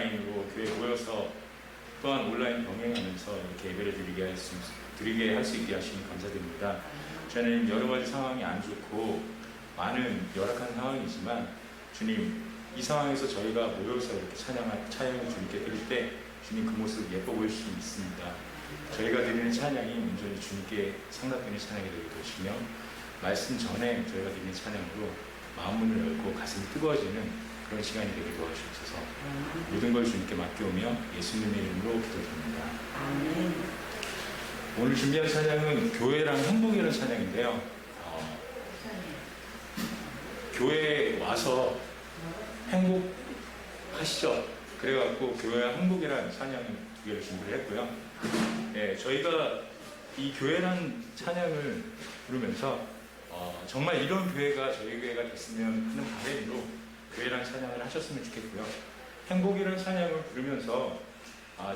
오프라인으로 교회에 모여서 또한 온라인 병행하면서 이렇게 예배를 드리게 할 수 있게 하시니 감사드립니다. 저는 여러 가지 상황이 안 좋고 많은 열악한 상황이지만 주님, 이 상황에서 저희가 모여서 이렇게 찬양을 주님께 드릴 때 주님 그 모습 예뻐 보일 수 있습니다. 저희가 드리는 찬양이 온전히 주님께 상납되는 찬양이 되게 도시며 말씀 전에 저희가 드리는 찬양으로 마음문을 열고 가슴이 뜨거워지는 그런 시간이 되게 도와주셔서 모든 걸 주님께 맡겨오며 예수님의 이름으로 기도드립니다. 아멘. 오늘 준비한 찬양은 교회랑 행복이라는 찬양인데요. 교회에 와서 행복하시죠? 그래갖고 교회와 행복이라는 찬양을 두 개를 준비를 했고요. 네, 저희가 이 교회라는 찬양을 부르면서 정말 이런 교회가 저희 교회가 됐으면 하는 바람으로 교회라는 찬양을 하셨으면 좋겠고요. 행복이라는 찬양을 부르면서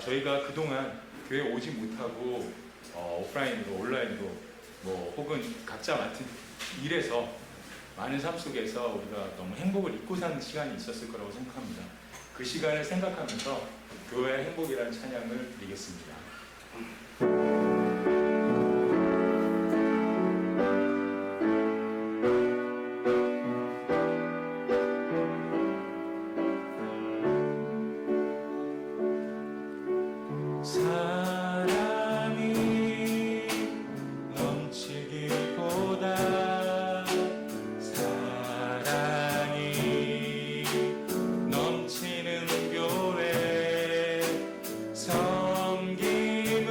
저희가 그동안 교회 오지 못하고 오프라인으로 온라인으로 혹은 각자 맡은 일에서 많은 삶 속에서 우리가 너무 행복을 잊고 사는 시간이 있었을 거라고 생각합니다. 그 시간을 생각하면서 교회의 행복이라는 찬양을 드리겠습니다. 사랑이 넘치기보다 사랑이 넘치는 교회 섬김을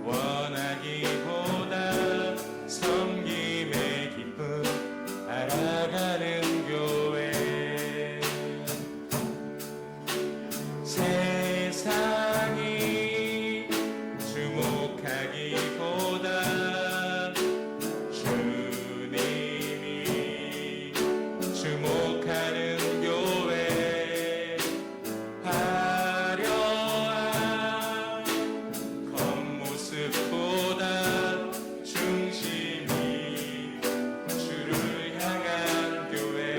원하기보다 섬김의 기쁨 알아가는 교회 세상이 주목하기보다 주님이 주목하는 교회 화려한 겉모습보다 중심이 주를 향한 교회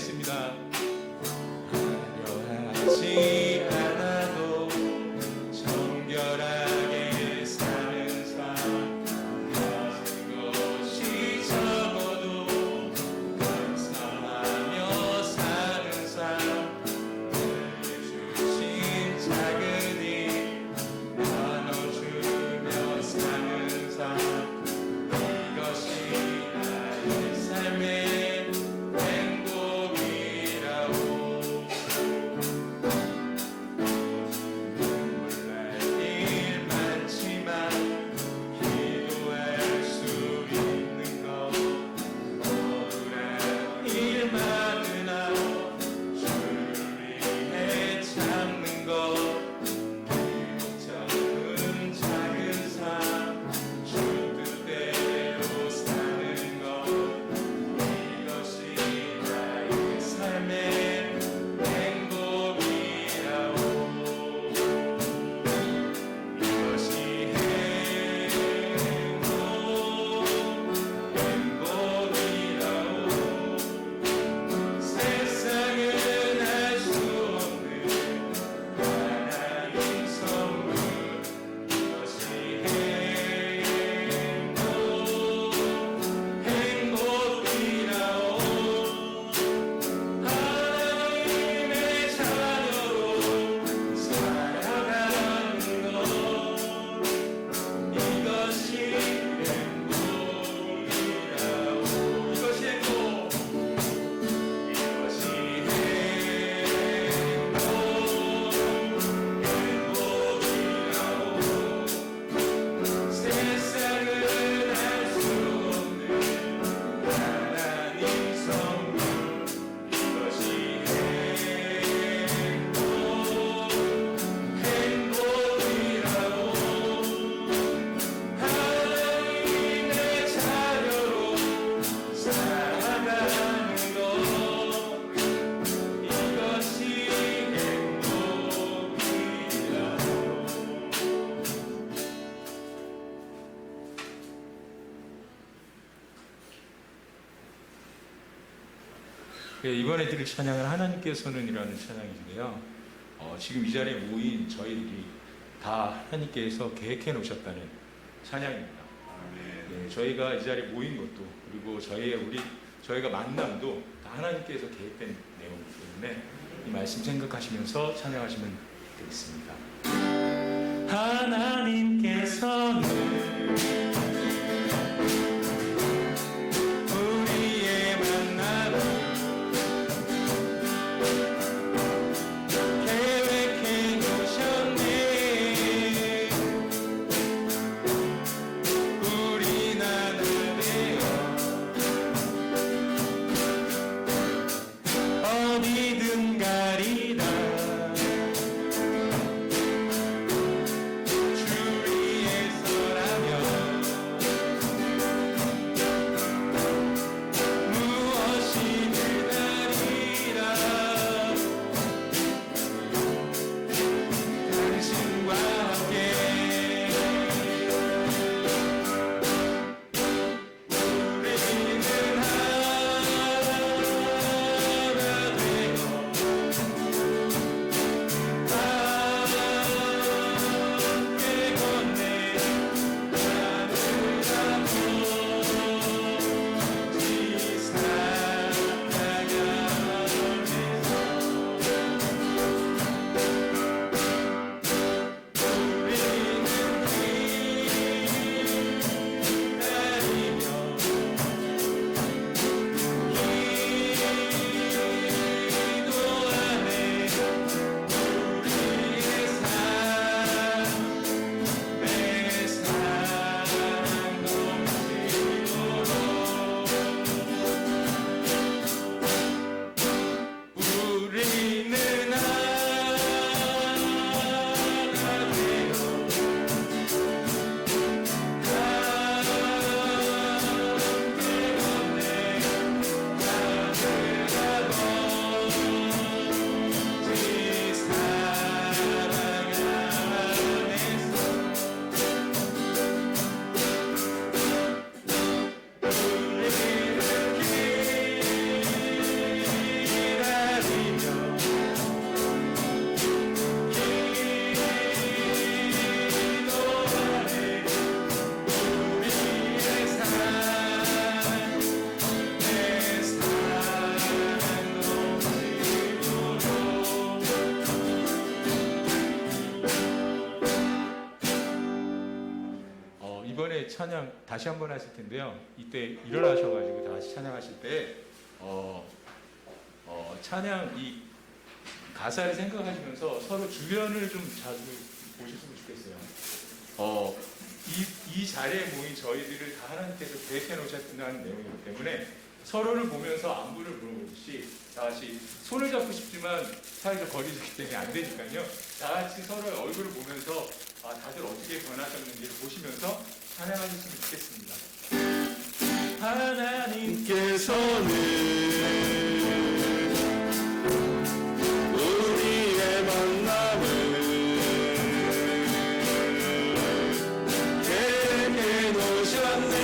하겠습니다. 화려하지 않아도 정결하게 사는 삶, 가진 것이 적어도 감사하며 사는 삶, 내게 주신 작은 일 나눠주며 사는 삶, 이것이 나의 삶의 행복이라고. 몰랄 일 많지만 기도할 수 있는 것, 억울한 일 많으나 주를 위해 참는 것, 작은 작은 삶 주 뜻대로 사는 것, 이것이 나의 삶의 행복이라고. 이것이 행복이라고. 세상은 알 수 없는 하나님 선물, 이것이 행복이라고. 하나님의 자녀로 살아가는 것, 이것이 행복이라고. 이것이 행복, 이것이 행복이라고. 세상은 알 수 없는 하나님 선물, 이것이 행복이라고. 하나님의 자녀로 살아가는 것, 이것이 행복이라고. 이번에 드릴 찬양은 하나님께서는이라는 찬양인데요. 지금 이 자리에 모인 저희들이 다 하나님께서 계획해 놓으셨다는 찬양입니다. 저희가 이 자리에 모인 것도, 그리고 저희가 만남도 다 하나님께서 계획된 내용이기 때문에 이 말씀 생각하시면서 찬양하시면 되겠습니다. 하나님께서는 우리의 만남을 계획해 놓으셨네. 우리 하나 되어 어디든 가리라. 주 위에 서라면 찬양 다시 한번 하실 텐데요. 이때 일어나셔가지고 다시 찬양하실 때 찬양 이 가사를 생각하시면서 서로 주변을 좀 자주 보셨으면 좋겠어요. 이 자리에 모인 저희들을 다 하나님께서 계획해 놓으셨다는 내용이기 때문에 서로를 보면서 안부를 물어보듯이 다 같이 손을 잡고 싶지만 사회적 거리두기 때문에 안 되니까요. 다 같이 서로의 얼굴을 보면서 다들 어떻게 변하셨는지를 보시면서 찬양하셨으면 좋겠습니다. 하나님께서는 우리의 만남을 계획해 놓으셨네.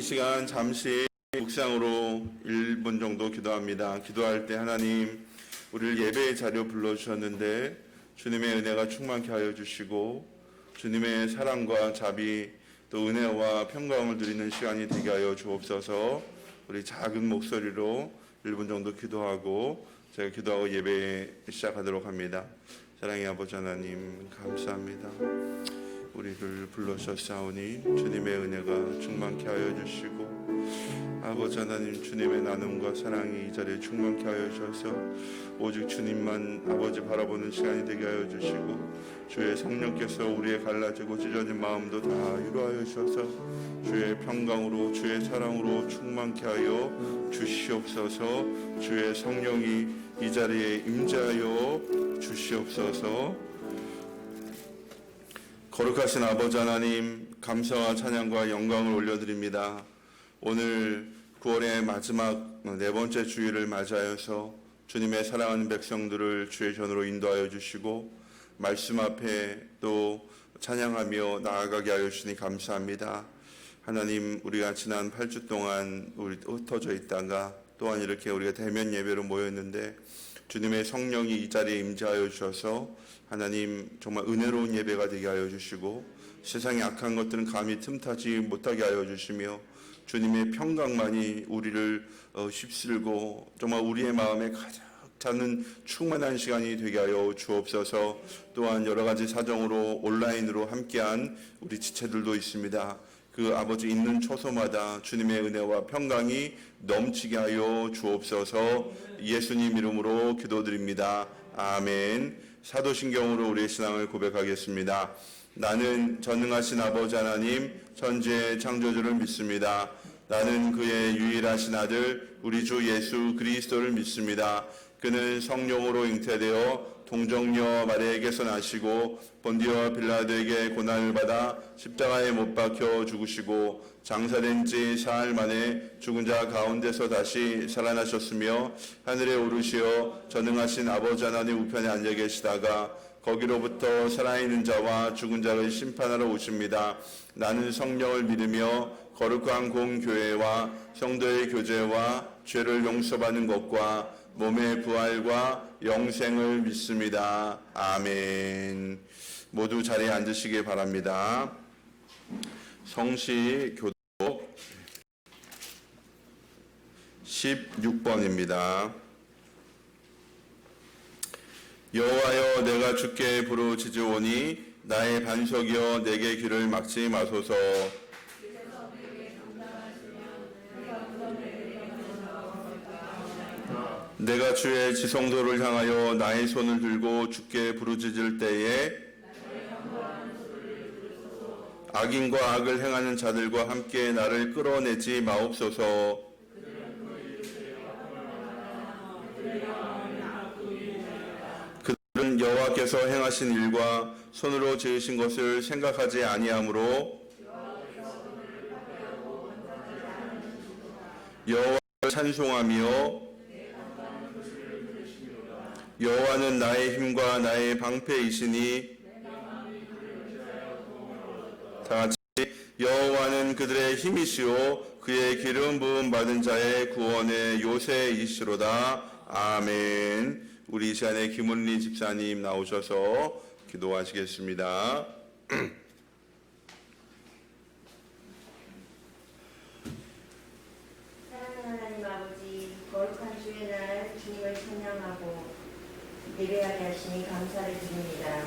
시간 잠시 묵상으로 1분 정도 기도합니다. 기도할 때 하나님 우리를 예배의 자리로 불러주셨는데 주님의 은혜가 충만케 하여 주시고 주님의 사랑과 자비 또 은혜와 평강을 누리는 시간이 되게 하여 주옵소서. 우리 작은 목소리로 1분 정도 기도하고 제가 기도하고 예배 시작하도록 합니다. 사랑의 아버지 하나님 감사합니다. 우리를 불러주셨사오니 주님의 은혜가 충만케 하여 주시고 아버지 하나님 주님의 나눔과 사랑이 이 자리에 충만케 하여 주셔서 오직 주님만 아버지 바라보는 시간이 되게 하여 주시고 주의 성령께서 우리의 갈라지고 찢어진 마음도 다 위로하여 주셔서 주의 평강으로 주의 사랑으로 충만케 하여 주시옵소서. 주의 성령이 이 자리에 임재하여 주시옵소서. 거룩하신 아버지 하나님, 감사와 찬양과 영광을 올려드립니다. 오늘 9월의 마지막 네 번째 주일을 맞이하여서 주님의 사랑하는 백성들을 주의 전으로 인도하여 주시고 말씀 앞에 또 찬양하며 나아가게 하여 주시니 감사합니다. 하나님, 우리가 지난 8주 동안 우리 흩어져 있다가 또한 이렇게 우리가 대면 예배로 모였는데 주님의 성령이 이 자리에 임재하여 주셔서 하나님 정말 은혜로운 예배가 되게 하여 주시고 세상의 악한 것들은 감히 틈타지 못하게 하여 주시며 주님의 평강만이 우리를 휩쓸고 정말 우리의 마음에 가득 차는 충만한 시간이 되게 하여 주옵소서. 또한 여러 가지 사정으로 온라인으로 함께한 우리 지체들도 있습니다. 그 아버지 있는 처소마다 주님의 은혜와 평강이 넘치게 하여 주옵소서. 예수님 이름으로 기도드립니다. 아멘. 사도신경으로 우리의 신앙을 고백하겠습니다. 나는 전능하신 아버지 하나님 천지의 창조주를 믿습니다. 나는 그의 유일하신 아들 우리 주 예수 그리스도를 믿습니다. 그는 성령으로 잉태되어 동정녀 마리아에게서 나시고 본디오 빌라도에게 고난을 받아 십자가에 못 박혀 죽으시고 장사된 지 사흘 만에 죽은 자 가운데서 다시 살아나셨으며 하늘에 오르시어 전능하신 아버지 하나님 우편에 앉아 계시다가 거기로부터 살아있는 자와 죽은 자를 심판하러 오십니다. 나는 성령을 믿으며 거룩한 공교회와 성도의 교제와 죄를 용서받는 것과 몸의 부활과 영생을 믿습니다. 아멘. 모두 자리에 앉으시기 바랍니다. 성시 교독 16번입니다. 여호와여, 내가 주께 부르짖으오니 나의 반석이여 내게 귀를 막지 마소서. 내가 주의 지성도를 향하여 나의 손을 들고 주께 부르짖을 때에 악인과 악을 행하는 자들과 함께 나를 끌어내지 마옵소서. 그들은 여호와께서 행하신 일과 손으로 지으신 것을 생각하지 아니하므로 여호와를 찬송하며 여호와는 나의 힘과 나의 방패이시니 다같이 여호와는 그들의 힘이시오 그의 기름 부음 받은 자의 구원의 요새이시로다. 아멘. 우리 이 시간에 김은리 집사님 나오셔서 기도하시겠습니다. 사랑하는 하나님 아버지, 거룩한 주의 날 주님을 찬양하고 예배하게 하시니 감사를 드립니다.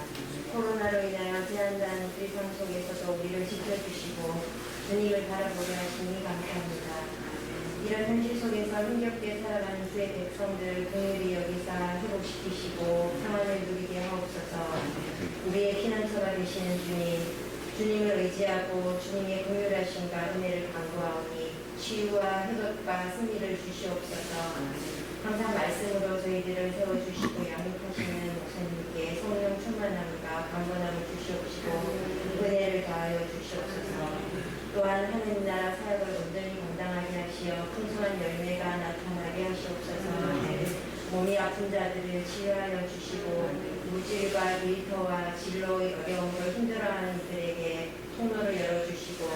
코로나로 인하여 제한된 일상 속에서도 우리를 지켜주시고 주님을 바라보게 하시니 감사합니다. 이런 현실 속에서 힘겹게 살아가는 주의 백성들 긍휼히 여기사 회복시키시고 평안을 누리게 하옵소서. 우리의 피난처가 되시는 주님을 의지하고 주님의 긍휼하심과 은혜를 간구하오니 치유와 회복과 승리를 주시옵소서. 항상 말씀으로 저희들을 세워주시고 양육하시는 목사님께 성령 충만함과 강건함을 주시옵시고 은혜를 더하여 주시옵소서. 또한 하느님 나라 사역을 온전히 감당하게 하시어 풍성한 열매가 나타나게 하시옵소서. 몸이 아픈 자들을 치유하여 주시고 물질과 일터와 진로의 어려움으로 힘들어하는 이들에게 통로를 열어주시고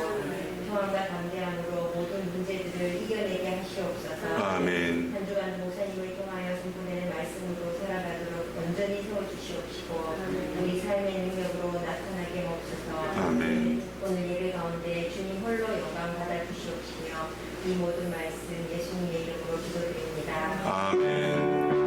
평안과 담대함으로 모든 문제들을 이겨내게 하시옵소서. 아멘. 한 주간 목사님을 통하여 선포되는 말씀으로 살아가도록 온전히 세워주시옵시고 우리 삶의 능력으로 나타나게 하옵소서. 아멘. 오늘 예배 가운데 주님 홀로 영광 받아 주시옵시며 이 모든 말씀 예수님의 이름으로 기도드립니다. 아멘.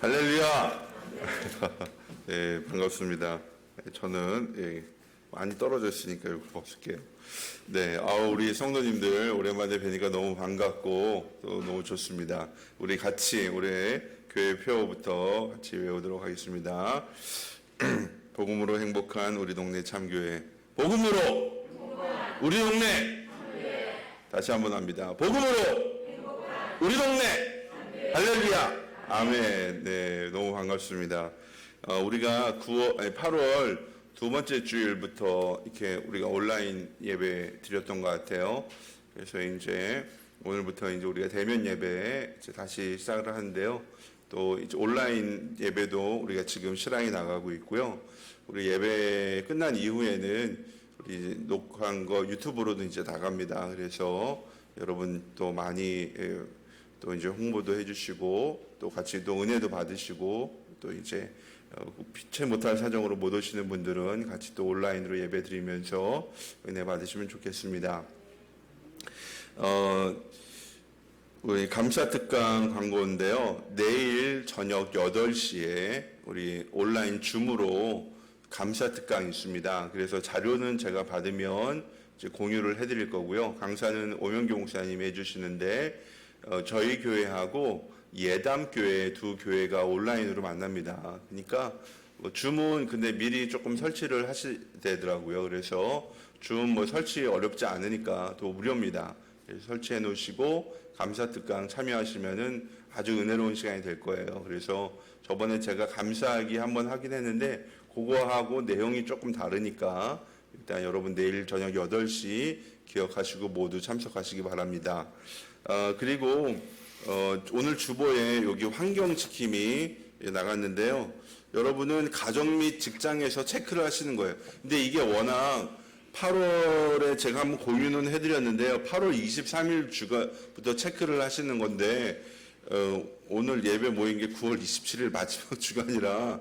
할렐루야. 네, 반갑습니다. 저는 많이 떨어졌으니까 이거 벗을게요. 네, 우리 성도님들 오랜만에 뵈니까 너무 반갑고 또 너무 좋습니다. 우리 같이 올해 교회 표부터 같이 외우도록 하겠습니다. 복음으로 행복한 우리 동네 참교회. 복음으로 우리 동네. 다시 한번 합니다. 복음으로 우리 동네. 할렐루야. 아멘. 네, 너무 반갑습니다. 우리가 8월 두 번째 주일부터 이렇게 우리가 온라인 예배 드렸던 것 같아요. 그래서 이제 오늘부터 이제 우리가 대면 예배 이제 다시 시작을 하는데요. 또 이제 온라인 예배도 우리가 지금 실황이 나가고 있고요. 우리 예배 끝난 이후에는 우리 녹화한 거 유튜브로도 이제 나갑니다. 그래서 여러분 또 많이 또 이제 홍보도 해주시고 또 같이 또 은혜도 받으시고 또 이제 피치 못할 사정으로 못 오시는 분들은 같이 또 온라인으로 예배 드리면서 은혜 받으시면 좋겠습니다. 우리 감사특강 광고인데요. 내일 저녁 8시에 우리 온라인 줌으로 감사특강이 있습니다. 그래서 자료는 제가 받으면 이제 공유를 해드릴 거고요. 강사는 오명규 목사님이 해주시는데 저희 교회하고 예담교회 두 교회가 온라인으로 만납니다. 그러니까 줌은 근데 미리 조금 설치를 하셔야 되더라고요. 그래서 줌 설치 어렵지 않으니까 또 무료입니다. 그래서 설치해 놓으시고 감사특강 참여하시면은 아주 은혜로운 시간이 될 거예요. 그래서 저번에 제가 감사하기 한번 하긴 했는데 그거하고 내용이 조금 다르니까 일단 여러분 내일 저녁 8시 기억하시고 모두 참석하시기 바랍니다. 그리고 오늘 주보에 여기 환경지킴이 나갔는데요. 여러분은 가정 및 직장에서 체크를 하시는 거예요. 근데 이게 워낙 8월에 제가 한번 공유는 해드렸는데요. 8월 23일 주가부터 체크를 하시는 건데 오늘 예배 모인 게 9월 27일 마지막 주간이라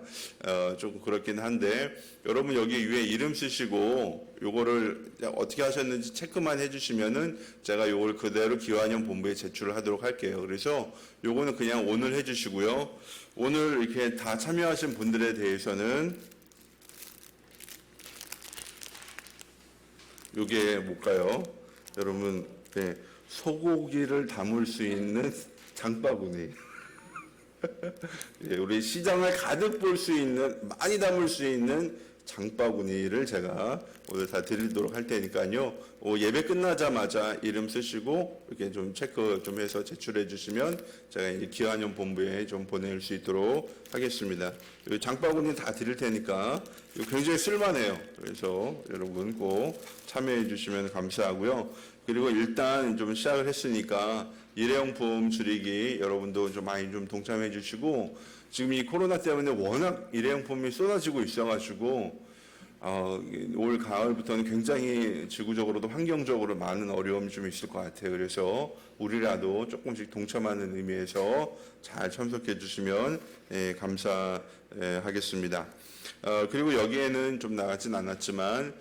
조금 그렇긴 한데 여러분 여기 위에 이름 쓰시고 요거를 어떻게 하셨는지 체크만 해주시면은 제가 요걸 그대로 기환형 본부에 제출을 하도록 할게요. 그래서 요거는 그냥 오늘 해주시고요. 오늘 이렇게 다 참여하신 분들에 대해서는 요게 뭘까요? 여러분 소고기를 담을 수 있는 장바구니. 우리 시장을 가득 볼 수 있는 많이 담을 수 있는 장바구니를 제가 오늘 다 드리도록 할 테니까요. 예배 끝나자마자 이름 쓰시고 이렇게 좀 체크 좀 해서 제출해 주시면 제가 이제 기환형 본부에 좀 보낼 수 있도록 하겠습니다. 장바구니 다 드릴 테니까 굉장히 쓸만해요. 그래서 여러분 꼭 참여해 주시면 감사하고요. 그리고 일단 좀 시작을 했으니까 일회용품 줄이기 여러분도 좀 많이 좀 동참해 주시고 지금 이 코로나 때문에 워낙 일회용품이 쏟아지고 있어가지고 올 가을부터는 굉장히 지구적으로도 환경적으로 많은 어려움이 좀 있을 것 같아요. 그래서 우리라도 조금씩 동참하는 의미에서 잘 참석해 주시면 감사하겠습니다. 그리고 여기에는 좀 나가진 않았지만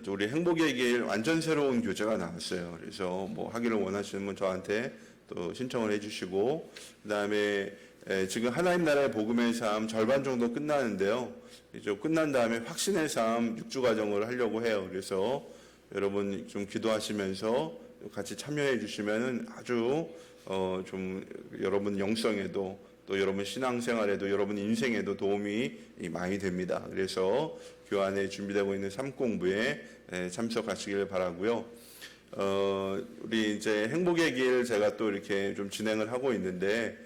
우리 행복의 길 완전 새로운 교재가 나왔어요. 그래서 뭐 하기를 원하시는 분 저한테 또 신청을 해주시고 그다음에 지금 하나님 나라의 복음의 삶 절반 정도 끝나는데요. 이제 끝난 다음에 확신의 삶 6주 과정을 하려고 해요. 그래서 여러분 좀 기도하시면서 같이 참여해 주시면은 아주 좀 여러분 영성에도 또 여러분 신앙생활에도 여러분 인생에도 도움이 많이 됩니다. 그래서 교환에 준비되고 있는 삶공부에 참석하시길 바라고요. 우리 이제 행복의 길 제가 또 이렇게 좀 진행을 하고 있는데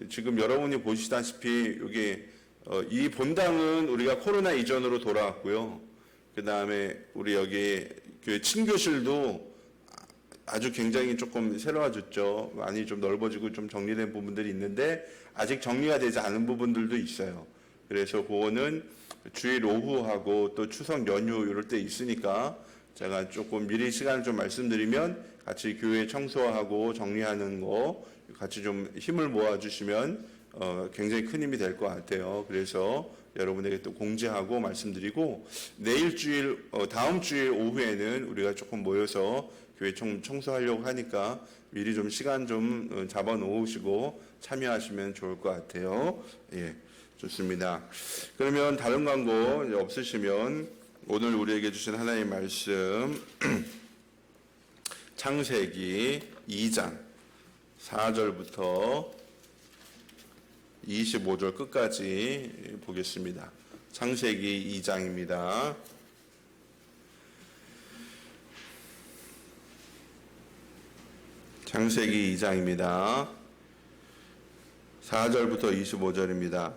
지금 여러분이 보시다시피 여기 이 본당은 우리가 코로나 이전으로 돌아왔고요. 그 다음에 우리 여기 교회 친교실도 아주 굉장히 조금 새로워졌죠. 많이 좀 넓어지고 좀 정리된 부분들이 있는데 아직 정리가 되지 않은 부분들도 있어요. 그래서 그거는 주일 오후하고 또 추석 연휴 이럴 때 있으니까 제가 조금 미리 시간을 좀 말씀드리면 같이 교회 청소하고 정리하는 거 같이 좀 힘을 모아주시면 굉장히 큰 힘이 될 것 같아요. 그래서 여러분에게 또 공지하고 말씀드리고 내일 주일 다음 주일 오후에는 우리가 조금 모여서 교회 청소하려고 하니까 미리 좀 시간 좀 잡아 놓으시고 참여하시면 좋을 것 같아요. 예, 좋습니다. 그러면 다른 광고 없으시면 오늘 우리에게 주신 하나님의 말씀 창세기 2장 4절부터 25절 끝까지 보겠습니다. 창세기 2장입니다. 창세기 2장입니다. 4절부터 25절입니다.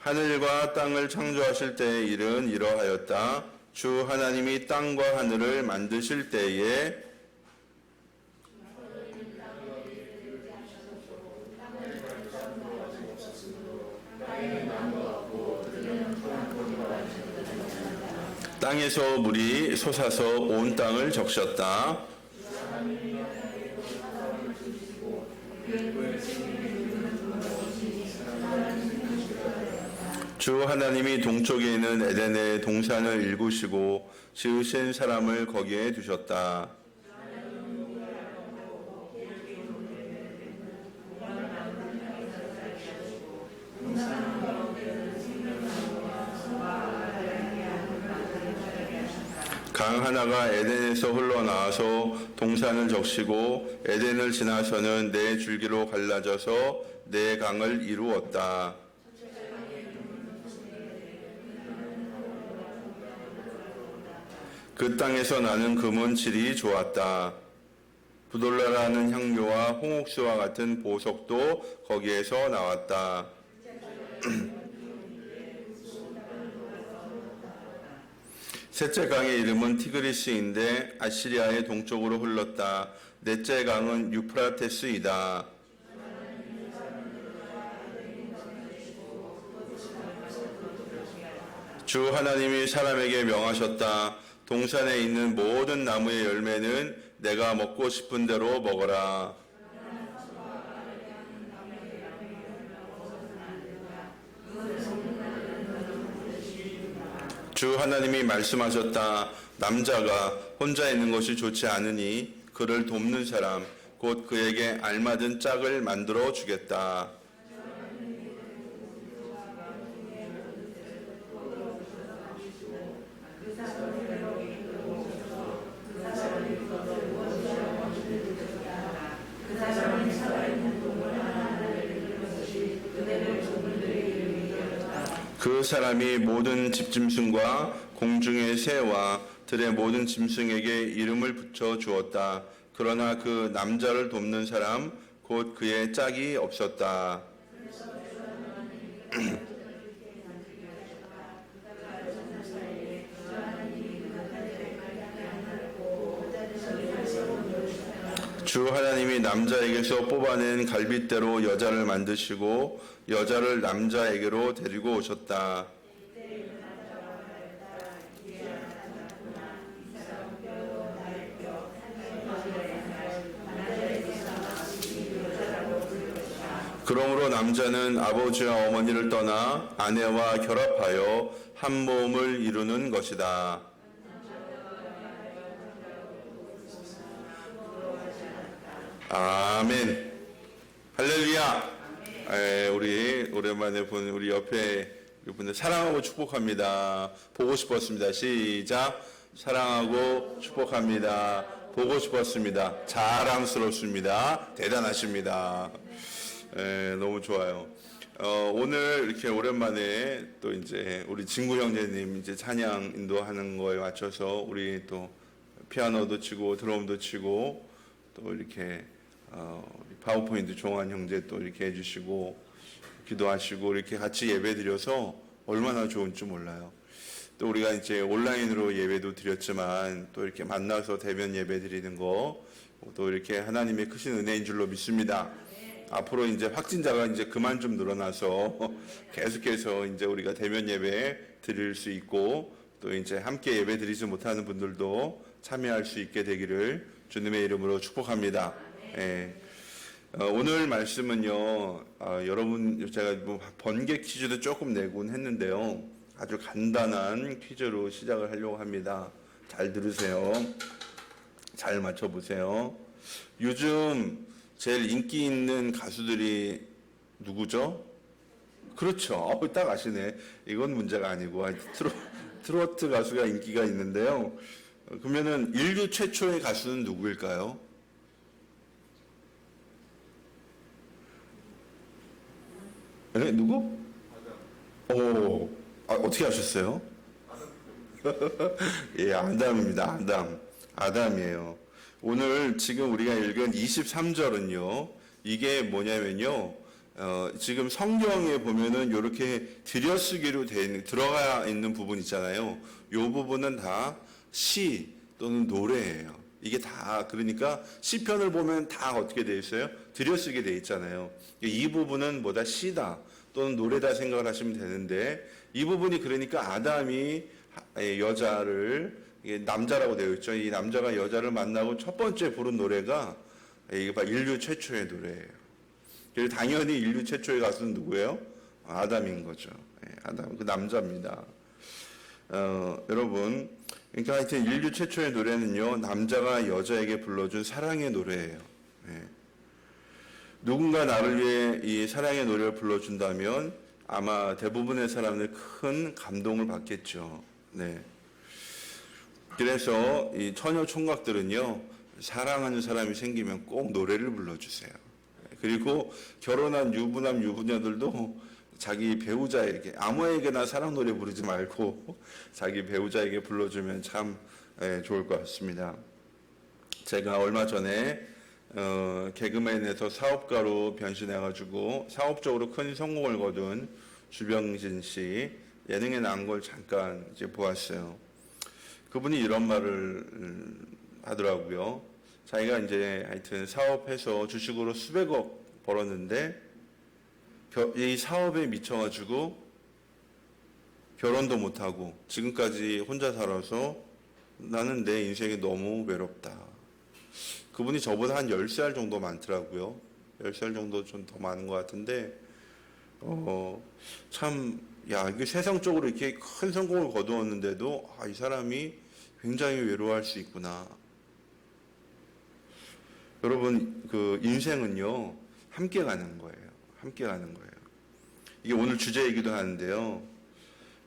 하늘과 땅을 창조하실 때의 일은 이러하였다. 주 하나님이 땅과 하늘을 만드실 때에 땅에서 물이 솟아서 온 땅을 적셨다. 주 하나님이 동쪽에 있는 에덴의 동산을 일구시고 지으신 사람을 거기에 두셨다. 강 하나가 에덴에서 흘러나와서 동산을 적시고 에덴을 지나서는 네 줄기로 갈라져서 네 강을 이루었다. 그 땅에서 나는 금은 질이 좋았다. 부돌라라는 향료와 홍옥수와 같은 보석도 거기에서 나왔다. 셋째 강의 이름은 티그리스인데 아시리아의 동쪽으로 흘렀다. 넷째 강은 유프라테스이다. 주 하나님이 사람에게 명하셨다. 동산에 있는 모든 나무의 열매는 내가 먹고 싶은 대로 먹어라. 주 하나님이 말씀하셨다. 남자가 혼자 있는 것이 좋지 않으니 그를 돕는 사람 곧 그에게 알맞은 짝을 만들어 주겠다. 그 사람이 모든 집짐승과 공중의 새와 들의 모든 짐승에게 이름을 붙여 주었다. 그러나 그 남자를 돕는 사람 곧 그의 짝이 없었다. 주 하나님이 남자에게서 뽑아낸 갈빗대로 여자를 만드시고 여자를 남자에게로 데리고 오셨다. 그러므로 남자는 아버지와 어머니를 떠나 아내와 결합하여 한 몸을 이루는 것이다. 아멘. 할렐루야. 우리 오랜만에 본 우리 옆에 분들 사랑하고 축복합니다. 보고 싶었습니다. 시작. 사랑하고 축복합니다. 보고 싶었습니다. 자랑스럽습니다. 대단하십니다. 너무 좋아요. 오늘 이렇게 오랜만에 또 이제 우리 진구 형제님 이제 찬양 인도하는 거에 맞춰서 우리 또 피아노도 치고 드럼도 치고 또 이렇게 파워포인트 종환 형제 또 이렇게 해주시고 기도하시고 이렇게 같이 예배 드려서 얼마나 좋은지 몰라요. 또 우리가 이제 온라인으로 예배도 드렸지만 또 이렇게 만나서 대면 예배 드리는 거 또 이렇게 하나님의 크신 은혜인 줄로 믿습니다. 앞으로 이제 확진자가 이제 그만 좀 늘어나서 계속해서 이제 우리가 대면 예배 드릴 수 있고 또 이제 함께 예배 드리지 못하는 분들도 참여할 수 있게 되기를 주님의 이름으로 축복합니다. 오늘 말씀은요, 여러분 제가 뭐 번개 퀴즈도 조금 내곤 했는데요, 아주 간단한 퀴즈로 시작을 하려고 합니다. 잘 들으세요. 잘 맞춰보세요. 요즘 제일 인기 있는 가수들이 누구죠? 그렇죠. 딱 아시네. 이건 문제가 아니고 트로트 가수가 인기가 있는데요. 그러면은 인류 최초의 가수는 누구일까요? 네, 누구? 어떻게 하셨어요? 예, 아담입니다. 아담이에요. 오늘 지금 우리가 읽은 23절은요, 이게 뭐냐면요, 지금 성경에 보면은 이렇게 들여쓰기로 들어가 있는 부분 있잖아요. 이 부분은 다 시 또는 노래예요. 이게 다, 그러니까 시편을 보면 다 어떻게 되어 있어요? 들여쓰게 되어 있잖아요. 이 부분은 뭐다? 시다 또는 노래다 생각을 하시면 되는데, 이 부분이 그러니까 아담이 여자를, 이게 남자라고 되어 있죠. 이 남자가 여자를 만나고 첫 번째 부른 노래가 이게 인류 최초의 노래예요. 그래서 당연히 인류 최초의 가수는 누구예요? 아담인 거죠. 아담, 그 남자입니다. 여러분, 그러니까 하여튼 인류 최초의 노래는요, 남자가 여자에게 불러준 사랑의 노래예요. 누군가 나를 위해 이 사랑의 노래를 불러준다면 아마 대부분의 사람들 큰 감동을 받겠죠. 네. 그래서 이 처녀 총각들은요, 사랑하는 사람이 생기면 꼭 노래를 불러주세요. 그리고 결혼한 유부남 유부녀들도 자기 배우자에게, 아무에게나 사랑 노래 부르지 말고 자기 배우자에게 불러주면 참 좋을 것 같습니다. 제가 얼마 전에 개그맨에서 사업가로 변신해가지고 사업적으로 큰 성공을 거둔 주병진 씨 예능에 나온 걸 잠깐 이제 보았어요. 그분이 이런 말을 하더라고요. 자기가 이제 하여튼 사업해서 주식으로 수백억 벌었는데 이 사업에 미쳐가지고 결혼도 못하고 지금까지 혼자 살아서 나는 내 인생이 너무 외롭다. 그분이 저보다 한 10살 정도 많더라고요. 10살 정도 좀 더 많은 것 같은데, 이게 세상적으로 이렇게 큰 성공을 거두었는데도, 이 사람이 굉장히 외로워할 수 있구나. 여러분, 그 인생은요, 함께 가는 거예요. 함께 가는 거예요. 이게 오늘 주제이기도 하는데요.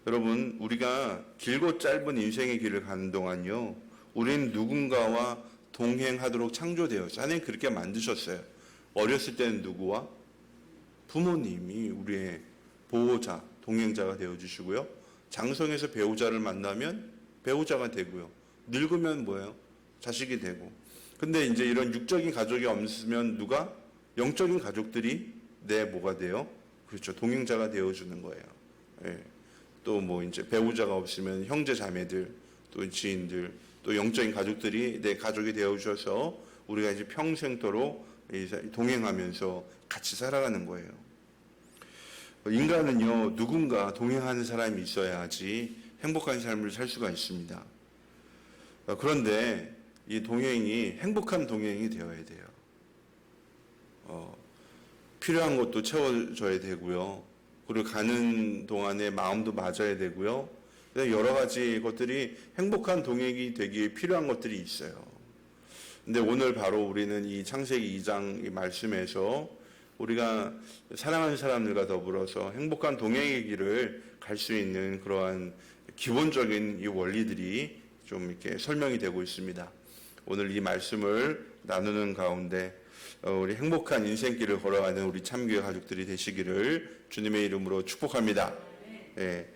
여러분, 우리가 길고 짧은 인생의 길을 가는 동안요, 우리는 누군가와 동행하도록 창조되었어요. 하나님 그렇게 만드셨어요. 어렸을 때는 누구와? 부모님이 우리의 보호자, 동행자가 되어주시고요. 장성에서 배우자를 만나면 배우자가 되고요. 늙으면 뭐예요? 자식이 되고. 근데 이제 이런 육적인 가족이 없으면 누가? 영적인 가족들이 내 뭐가 돼요? 그렇죠. 동행자가 되어주는 거예요. 예. 또 뭐 이제 배우자가 없으면 형제 자매들, 또 지인들, 또 영적인 가족들이 내 가족이 되어주셔서 우리가 이제 평생도록 동행하면서 같이 살아가는 거예요. 인간은요, 누군가 동행하는 사람이 있어야지 행복한 삶을 살 수가 있습니다. 그런데 이 동행이 행복한 동행이 되어야 돼요. 필요한 것도 채워줘야 되고요. 그리고 가는 동안에 마음도 맞아야 되고요. 여러 가지 것들이 행복한 동행이 되기 위해 필요한 것들이 있어요. 근데 오늘 바로 우리는 이 창세기 2장 이 말씀에서 우리가 사랑하는 사람들과 더불어서 행복한 동행의 길을 갈 수 있는 그러한 기본적인 이 원리들이 좀 이렇게 설명이 되고 있습니다. 오늘 이 말씀을 나누는 가운데 우리 행복한 인생길을 걸어가는 우리 참교회 가족들이 되시기를 주님의 이름으로 축복합니다. 네.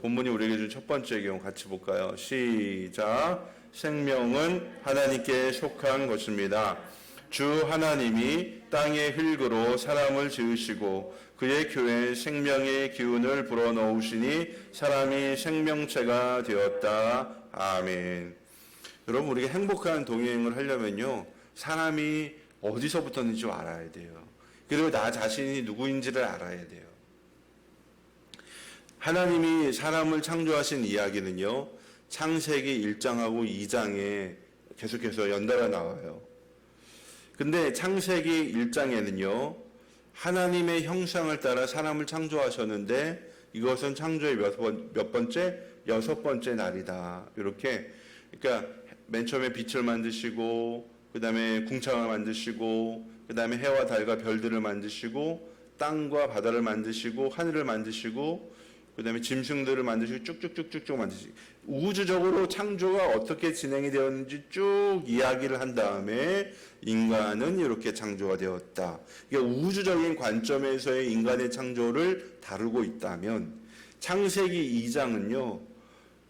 본문이 우리에게 준 첫 번째 경우 같이 볼까요? 시작. 생명은 하나님께 속한 것입니다. 주 하나님이 땅의 흙으로 사람을 지으시고 그의 교회에 생명의 기운을 불어넣으시니 사람이 생명체가 되었다. 아멘. 여러분, 우리가 행복한 동행을 하려면요, 사람이 어디서부터인지 알아야 돼요. 그리고 나 자신이 누구인지를 알아야 돼요. 하나님이 사람을 창조하신 이야기는요, 창세기 1장하고 2장에 계속해서 연달아 나와요. 근데 창세기 1장에는요, 하나님의 형상을 따라 사람을 창조하셨는데 이것은 창조의 몇 번째? 6번째 날이다. 이렇게, 그러니까 맨 처음에 빛을 만드시고, 그 다음에 궁창을 만드시고, 그 다음에 해와 달과 별들을 만드시고, 땅과 바다를 만드시고, 하늘을 만드시고, 그 다음에 짐승들을 만드시고 쭉쭉쭉쭉쭉 만드시고 우주적으로 창조가 어떻게 진행이 되었는지 쭉 이야기를 한 다음에 인간은 이렇게 창조가 되었다. 이게 우주적인 관점에서의 인간의 창조를 다루고 있다면 창세기 2장은요.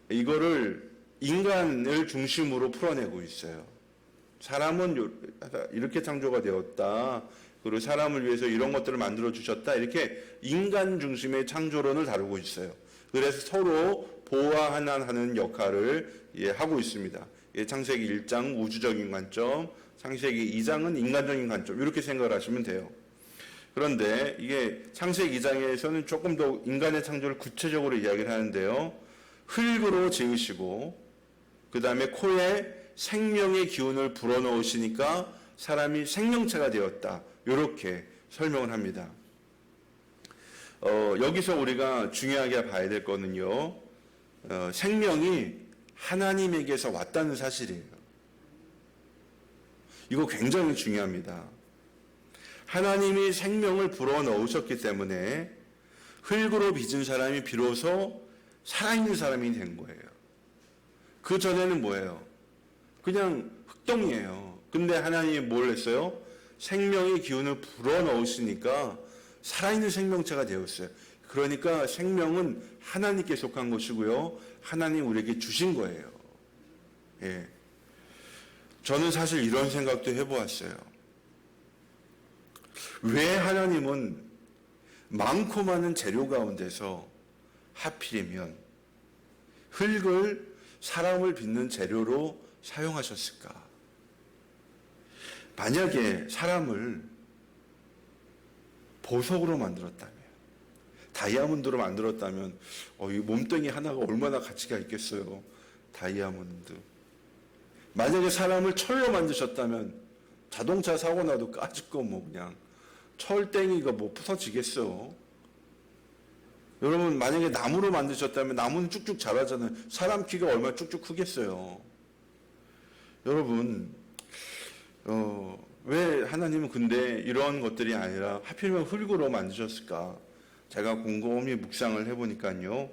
이거를 인간을 중심으로 풀어내고 있어요. 사람은 이렇게 창조가 되었다. 그리고 사람을 위해서 이런 것들을 만들어 주셨다. 이렇게 인간 중심의 창조론을 다루고 있어요. 그래서 서로 보완하는 역할을 하고 있습니다. 창세기 1장 우주적인 관점, 창세기 2장은 인간적인 관점 이렇게 생각을 하시면 돼요. 그런데 이게 창세기 2장에서는 조금 더 인간의 창조를 구체적으로 이야기를 하는데요. 흙으로 지으시고 그 다음에 코에 생명의 기운을 불어넣으시니까 사람이 생명체가 되었다. 이렇게 설명을 합니다. 여기서 우리가 중요하게 봐야 될 거는요. 생명이 하나님에게서 왔다는 사실이에요. 이거 굉장히 중요합니다. 하나님이 생명을 불어넣으셨기 때문에 흙으로 빚은 사람이 비로소 살아있는 사람이 된 거예요. 그 전에는 뭐예요? 그냥 흙덩이에요. 근데 하나님이 뭘 했어요? 생명의 기운을 불어넣으시니까 살아있는 생명체가 되었어요. 그러니까 생명은 하나님께 속한 것이고요. 하나님 우리에게 주신 거예요. 예. 저는 사실 이런 생각도 해보았어요. 왜 하나님은 많고 많은 재료 가운데서 하필이면 흙을 사람을 빚는 재료로 사용하셨을까? 만약에 사람을 보석으로 만들었다면, 다이아몬드로 만들었다면, 이 몸뚱이 하나가 얼마나 가치가 있겠어요. 다이아몬드. 만약에 사람을 철로 만드셨다면, 자동차 사고 나도 까짓거 뭐 그냥 철땡이가 뭐 부서지겠어. 여러분 만약에 나무로 만드셨다면 나무는 쭉쭉 자라잖아요. 사람 키가 얼마나 쭉쭉 크겠어요. 여러분 왜 하나님은 근데 이런 것들이 아니라 하필이면 흙으로 만드셨을까? 제가 곰곰이 묵상을 해보니까요.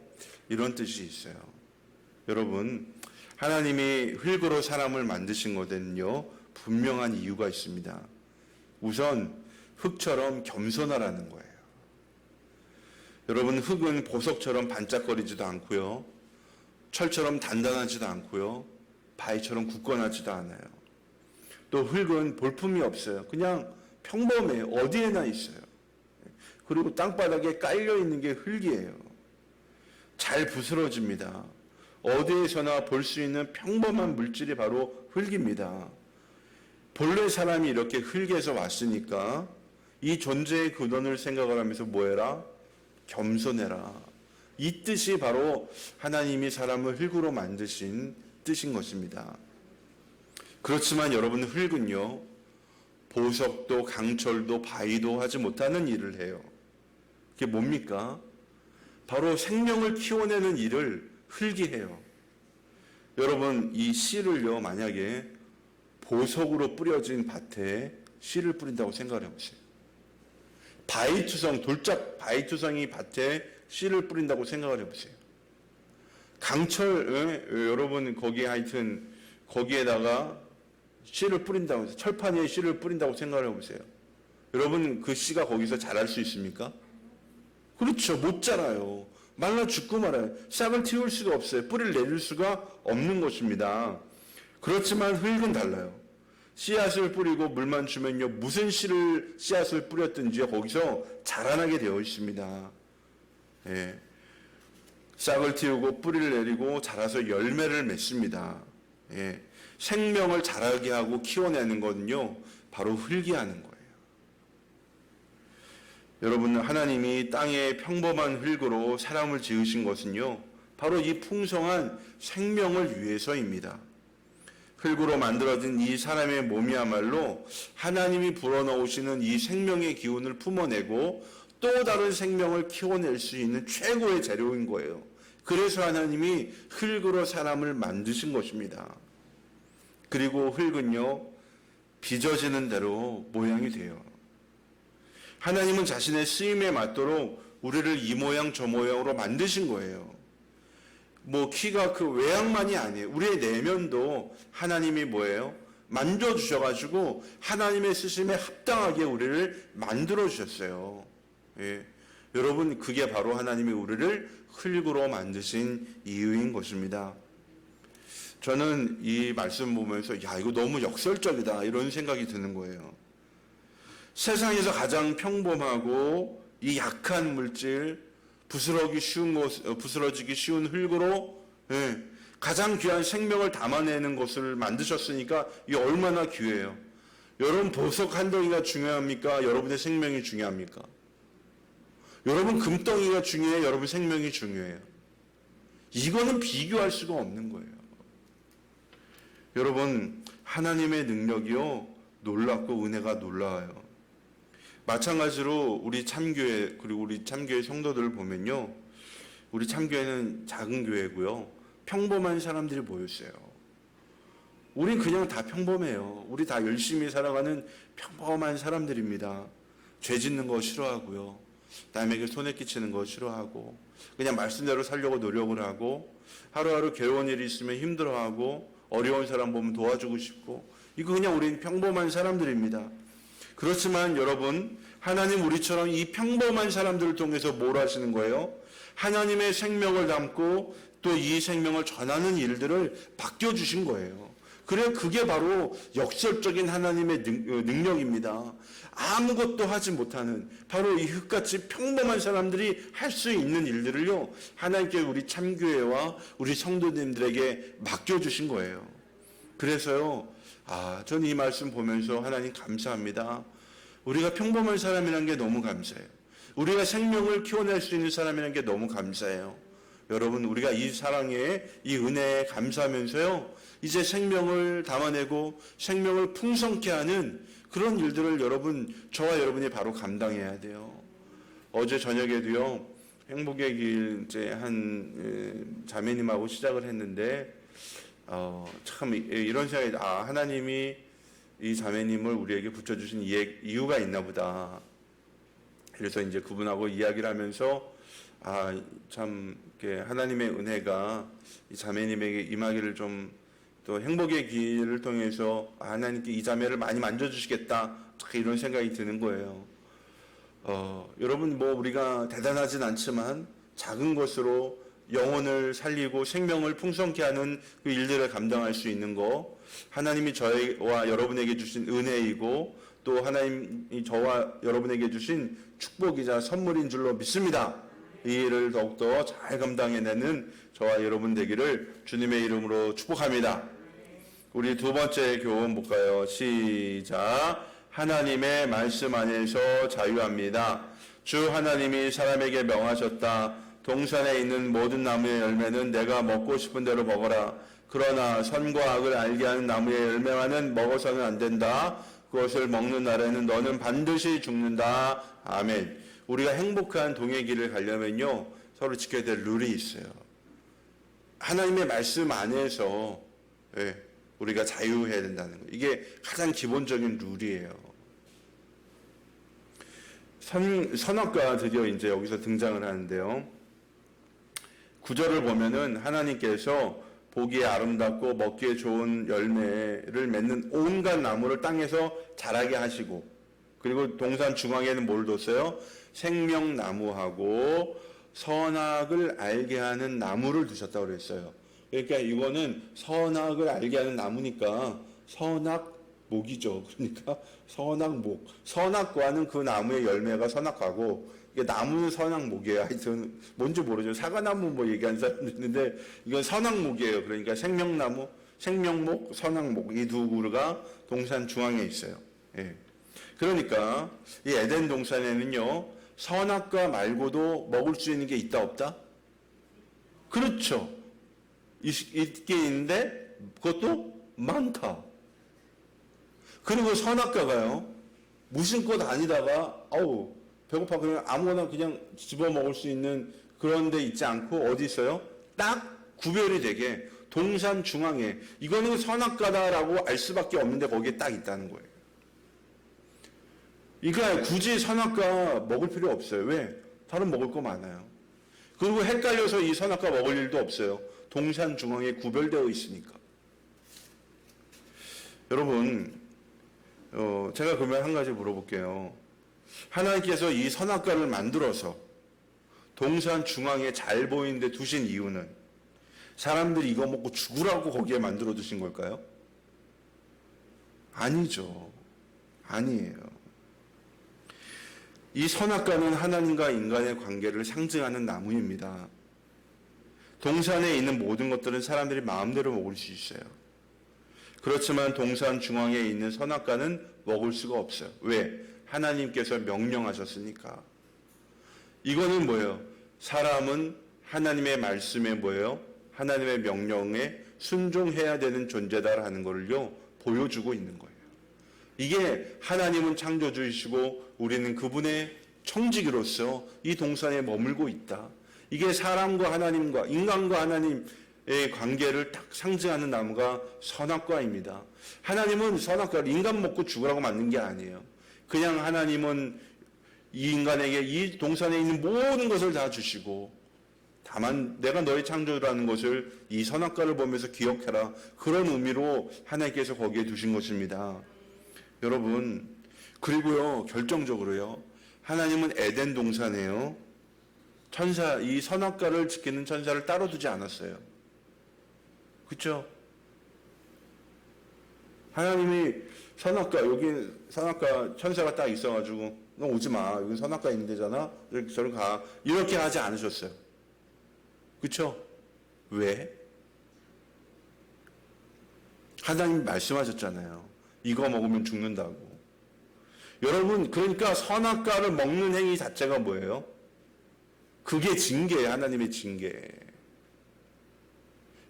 이런 뜻이 있어요. 여러분 하나님이 흙으로 사람을 만드신 것에는요. 분명한 이유가 있습니다. 우선 흙처럼 겸손하라는 거예요. 여러분 흙은 보석처럼 반짝거리지도 않고요. 철처럼 단단하지도 않고요. 바위처럼 굳건하지도 않아요. 또 흙은 볼품이 없어요. 그냥 평범해요. 어디에나 있어요. 그리고 땅바닥에 깔려있는 게 흙이에요. 잘 부스러집니다. 어디에서나 볼 수 있는 평범한 물질이 바로 흙입니다. 본래 사람이 이렇게 흙에서 왔으니까 이 존재의 근원을 생각을 하면서 뭐해라? 겸손해라. 이 뜻이 바로 하나님이 사람을 흙으로 만드신 뜻인 것입니다. 그렇지만 여러분 흙은요. 보석도 강철도 바위도 하지 못하는 일을 해요. 그게 뭡니까? 바로 생명을 키워내는 일을 흙이 해요. 여러분 이 씨를요. 만약에 보석으로 뿌려진 밭에 씨를 뿌린다고 생각을 해보세요. 바위투성, 돌짝 바위투성이 밭에 씨를 뿌린다고 생각을 해보세요. 강철, 여러분 거기에 하여튼 거기에다가 씨를 뿌린다고 해서 철판 위에 씨를 뿌린다고 생각을 해보세요. 여러분 그 씨가 거기서 자랄 수 있습니까? 그렇죠. 못 자라요. 말라 죽고 말아요. 싹을 틔울 수가 없어요. 뿌리를 내릴 수가 없는 것입니다. 그렇지만 흙은 달라요. 씨앗을 뿌리고 물만 주면요. 무슨 씨앗을 뿌렸든지요. 거기서 자라나게 되어 있습니다. 예. 싹을 틔우고 뿌리를 내리고 자라서 열매를 맺습니다. 예. 생명을 자라게 하고 키워내는 거는요. 바로 흙이 하는 거예요. 여러분 하나님이 땅의 평범한 흙으로 사람을 지으신 것은요. 바로 이 풍성한 생명을 위해서입니다. 흙으로 만들어진 이 사람의 몸이야말로 하나님이 불어넣으시는 이 생명의 기운을 품어내고 또 다른 생명을 키워낼 수 있는 최고의 재료인 거예요. 그래서 하나님이 흙으로 사람을 만드신 것입니다. 그리고 흙은요, 빚어지는 대로 모양이 돼요. 하나님은 자신의 쓰임에 맞도록 우리를 이 모양 저 모양으로 만드신 거예요. 뭐 키가 그 외양만이 아니에요. 우리의 내면도 하나님이 뭐예요? 만져주셔가지고 하나님의 쓰심에 합당하게 우리를 만들어주셨어요. 예. 여러분, 그게 바로 하나님이 우리를 흙으로 만드신 이유인 것입니다. 저는 이 말씀 보면서 야, 이거 너무 역설적이다 이런 생각이 드는 거예요. 세상에서 가장 평범하고 이 약한 물질, 부스러지기 쉬운 흙으로 가장 귀한 생명을 담아내는 것을 만드셨으니까 이게 얼마나 귀해요. 여러분, 보석 한 덩이가 중요합니까? 여러분의 생명이 중요합니까? 여러분, 금덩이가 중요해요? 여러분 생명이 중요해요? 이거는 비교할 수가 없는 거예요. 여러분, 하나님의 능력이요, 놀랍고 은혜가 놀라워요. 마찬가지로 우리 참교회, 그리고 우리 참교회 성도들을 보면요, 우리 참교회는 작은 교회고요, 평범한 사람들이 모였어요. 우린 그냥 다 평범해요. 우리 다 열심히 살아가는 평범한 사람들입니다. 죄 짓는 거 싫어하고요, 남에게 손에 끼치는 거 싫어하고, 그냥 말씀대로 살려고 노력을 하고, 하루하루 괴로운 일이 있으면 힘들어하고, 어려운 사람 보면 도와주고 싶고, 이거 그냥 우린 평범한 사람들입니다. 그렇지만 여러분, 하나님 우리처럼 이 평범한 사람들을 통해서 뭘 하시는 거예요? 하나님의 생명을 담고 또 이 생명을 전하는 일들을 맡겨주신 거예요. 그래, 그게 바로 역설적인 하나님의 능력입니다. 아무것도 하지 못하는 바로 이 흙같이 평범한 사람들이 할 수 있는 일들을요, 하나님께 우리 참교회와 우리 성도님들에게 맡겨주신 거예요. 그래서요, 저는 이 말씀 보면서 하나님 감사합니다. 우리가 평범한 사람이라는 게 너무 감사해요. 우리가 생명을 키워낼 수 있는 사람이라는 게 너무 감사해요. 여러분, 우리가 이 사랑에, 이 은혜에 감사하면서요, 이제 생명을 담아내고 생명을 풍성케 하는 그런 일들을 여러분, 저와 여러분이 바로 감당해야 돼요. 어제 저녁에도요, 행복의 길 이제 한 자매님하고 시작을 했는데, 참 이런 생각이, 하나님이 이 자매님을 우리에게 붙여주신 이유가 있나 보다. 그래서 이제 그분하고 이야기를 하면서 참 하나님의 은혜가 이 자매님에게 임하기를 좀, 또 행복의 길을 통해서 하나님께 이 자매를 많이 만져주시겠다, 이런 생각이 드는 거예요. 여러분, 뭐 우리가 대단하진 않지만 작은 것으로 영혼을 살리고 생명을 풍성케 하는 그 일들을 감당할 수 있는 거, 하나님이 저와 여러분에게 주신 은혜이고 또 하나님이 저와 여러분에게 주신 축복이자 선물인 줄로 믿습니다. 이 일을 더욱더 잘 감당해내는 저와 여러분 되기를 주님의 이름으로 축복합니다. 우리 두 번째 교훈 볼까요? 시작. 하나님의 말씀 안에서 자유합니다. 주 하나님이 사람에게 명하셨다. 동산에 있는 모든 나무의 열매는 내가 먹고 싶은 대로 먹어라. 그러나 선과 악을 알게 하는 나무의 열매만은 먹어서는 안 된다. 그것을 먹는 날에는 너는 반드시 죽는다. 아멘. 우리가 행복한 동의 길을 가려면요, 서로 지켜야 될 룰이 있어요. 하나님의 말씀 안에서 우리가 자유해야 된다는 거예요. 이게 가장 기본적인 룰이에요. 선악과가 드디어 이제 여기서 등장을 하는데요. 구절을 보면은 하나님께서 보기에 아름답고 먹기에 좋은 열매를 맺는 온갖 나무를 땅에서 자라게 하시고, 그리고 동산 중앙에는 뭘 뒀어요? 생명나무하고 선악을 알게 하는 나무를 두셨다고 그랬어요. 그러니까 이거는 선악을 알게 하는 나무니까 선악목이죠. 그러니까 선악목. 선악과는 그 나무의 열매가 선악과고, 이게 나무는 선악목이에요. 하여튼 뭔지 모르죠. 사과나무 뭐 얘기하는 사람도 있는데 이건 선악목이에요. 그러니까 생명나무, 생명목, 선악목, 이 두 그루가 동산 중앙에 있어요. 예. 그러니까 이 에덴 동산에는요, 선악과 말고도 먹을 수 있는 게 있다 없다? 그렇죠. 있게 있는데 그것도 많다. 그리고 선악과가요, 무심껏 다니다가 배고파 그러면 아무거나 그냥 집어 먹을 수 있는 그런 데 있지 않고 어디 있어요? 딱 구별이 되게 동산 중앙에, 이거는 선악과다라고 알 수밖에 없는데 거기에 딱 있다는 거예요. 그러니까 굳이 선악과 먹을 필요 없어요. 왜? 다른 먹을 거 많아요. 그리고 헷갈려서 이 선악과 먹을 일도 없어요. 동산 중앙에 구별되어 있으니까. 여러분, 제가 그러면 한 가지 물어볼게요. 하나님께서 이 선악과를 만들어서 동산 중앙에 잘 보이는 데 두신 이유는 사람들이 이거 먹고 죽으라고 거기에 만들어 두신 걸까요? 아니죠. 아니에요. 이 선악과는 하나님과 인간의 관계를 상징하는 나무입니다. 동산에 있는 모든 것들은 사람들이 마음대로 먹을 수 있어요. 그렇지만 동산 중앙에 있는 선악과는 먹을 수가 없어요. 왜? 하나님께서 명령하셨으니까. 이거는 뭐예요? 사람은 하나님의 말씀에 뭐예요? 하나님의 명령에 순종해야 되는 존재다라는 것을요 보여주고 있는 거예요. 이게 하나님은 창조주이시고 우리는 그분의 청지기로서 이 동산에 머물고 있다. 이게 사람과 하나님과 인간과 하나님의 관계를 딱 상징하는 나무가 선악과입니다. 하나님은 선악과를 인간 먹고 죽으라고 만든 게 아니에요. 그냥 하나님은 이 인간에게 이 동산에 있는 모든 것을 다 주시고 다만 내가 너의 창조라는 것을 이 선악과를 보면서 기억해라. 그런 의미로 하나님께서 거기에 두신 것입니다. 여러분, 그리고요 결정적으로요 하나님은 에덴 동산에요 천사, 이 선악과를 지키는 천사를 따로 두지 않았어요. 그렇죠? 하나님이 선악과, 여기 선악과 천사가 딱 있어가지고 너 오지 마, 여기 선악과 있는 데잖아, 저리 가, 이렇게 하지 않으셨어요. 그렇죠? 왜? 하나님이 말씀하셨잖아요. 이거 먹으면 죽는다고. 여러분, 그러니까 선악과를 먹는 행위 자체가 뭐예요? 그게 징계예요. 하나님의 징계.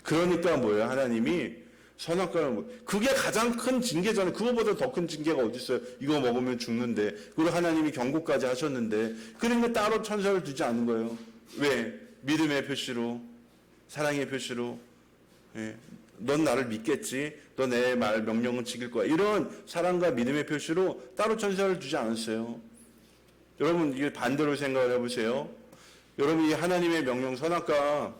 그러니까 뭐예요? 하나님이 선악과를 그게 가장 큰 징계잖아요. 그거보다 더 큰 징계가 어디 있어요? 이거 먹으면 죽는데. 그리고 하나님이 경고까지 하셨는데 그러니까 따로 천사를 두지 않은 거예요. 왜? 믿음의 표시로, 사랑의 표시로. 예. 넌 나를 믿겠지? 너 내 말 명령은 지킬 거야. 이런 사랑과 믿음의 표시로 따로 천사를 두지 않았어요. 여러분, 이게 반대로 생각을 해보세요. 여러분, 이 하나님의 명령 선악과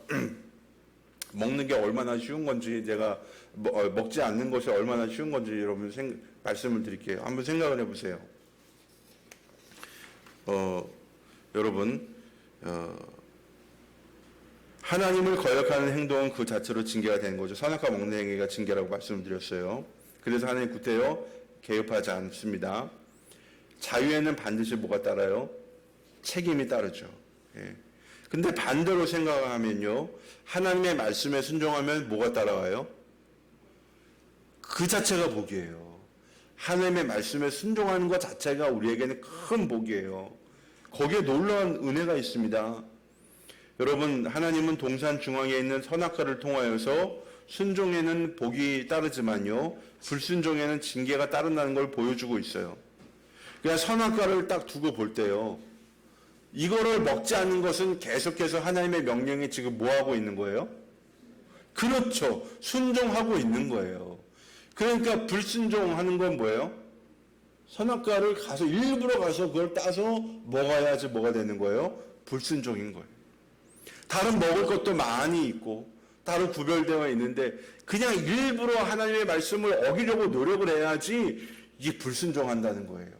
먹는 게 얼마나 쉬운 건지, 내가 먹지 않는 것이 얼마나 쉬운 건지 여러분 말씀을 드릴게요. 한번 생각을 해보세요. 여러분, 하나님을 거역하는 행동은 그 자체로 징계가 되는 거죠. 선악과 먹는 행위가 징계라고 말씀을 드렸어요. 그래서 하나님 구태여 개업하지 않습니다. 자유에는 반드시 뭐가 따라요? 책임이 따르죠. 예. 근데 반대로 생각하면요, 하나님의 말씀에 순종하면 뭐가 따라와요? 그 자체가 복이에요. 하나님의 말씀에 순종하는 것 자체가 우리에게는 큰 복이에요. 거기에 놀라운 은혜가 있습니다. 여러분, 하나님은 동산 중앙에 있는 선악과를 통하여서 순종에는 복이 따르지만요, 불순종에는 징계가 따른다는 걸 보여주고 있어요. 그냥 선악과를 딱 두고 볼 때요, 이거를 먹지 않는 것은 계속해서 하나님의 명령에 지금 뭐하고 있는 거예요? 그렇죠. 순종하고 있는 거예요. 그러니까 불순종하는 건 뭐예요? 선악과를 가서 일부러 가서 그걸 따서 먹어야지 뭐가 되는 거예요? 불순종인 거예요. 다른 먹을 것도 많이 있고 따로 구별되어 있는데 그냥 일부러 하나님의 말씀을 어기려고 노력을 해야지 이게 불순종한다는 거예요.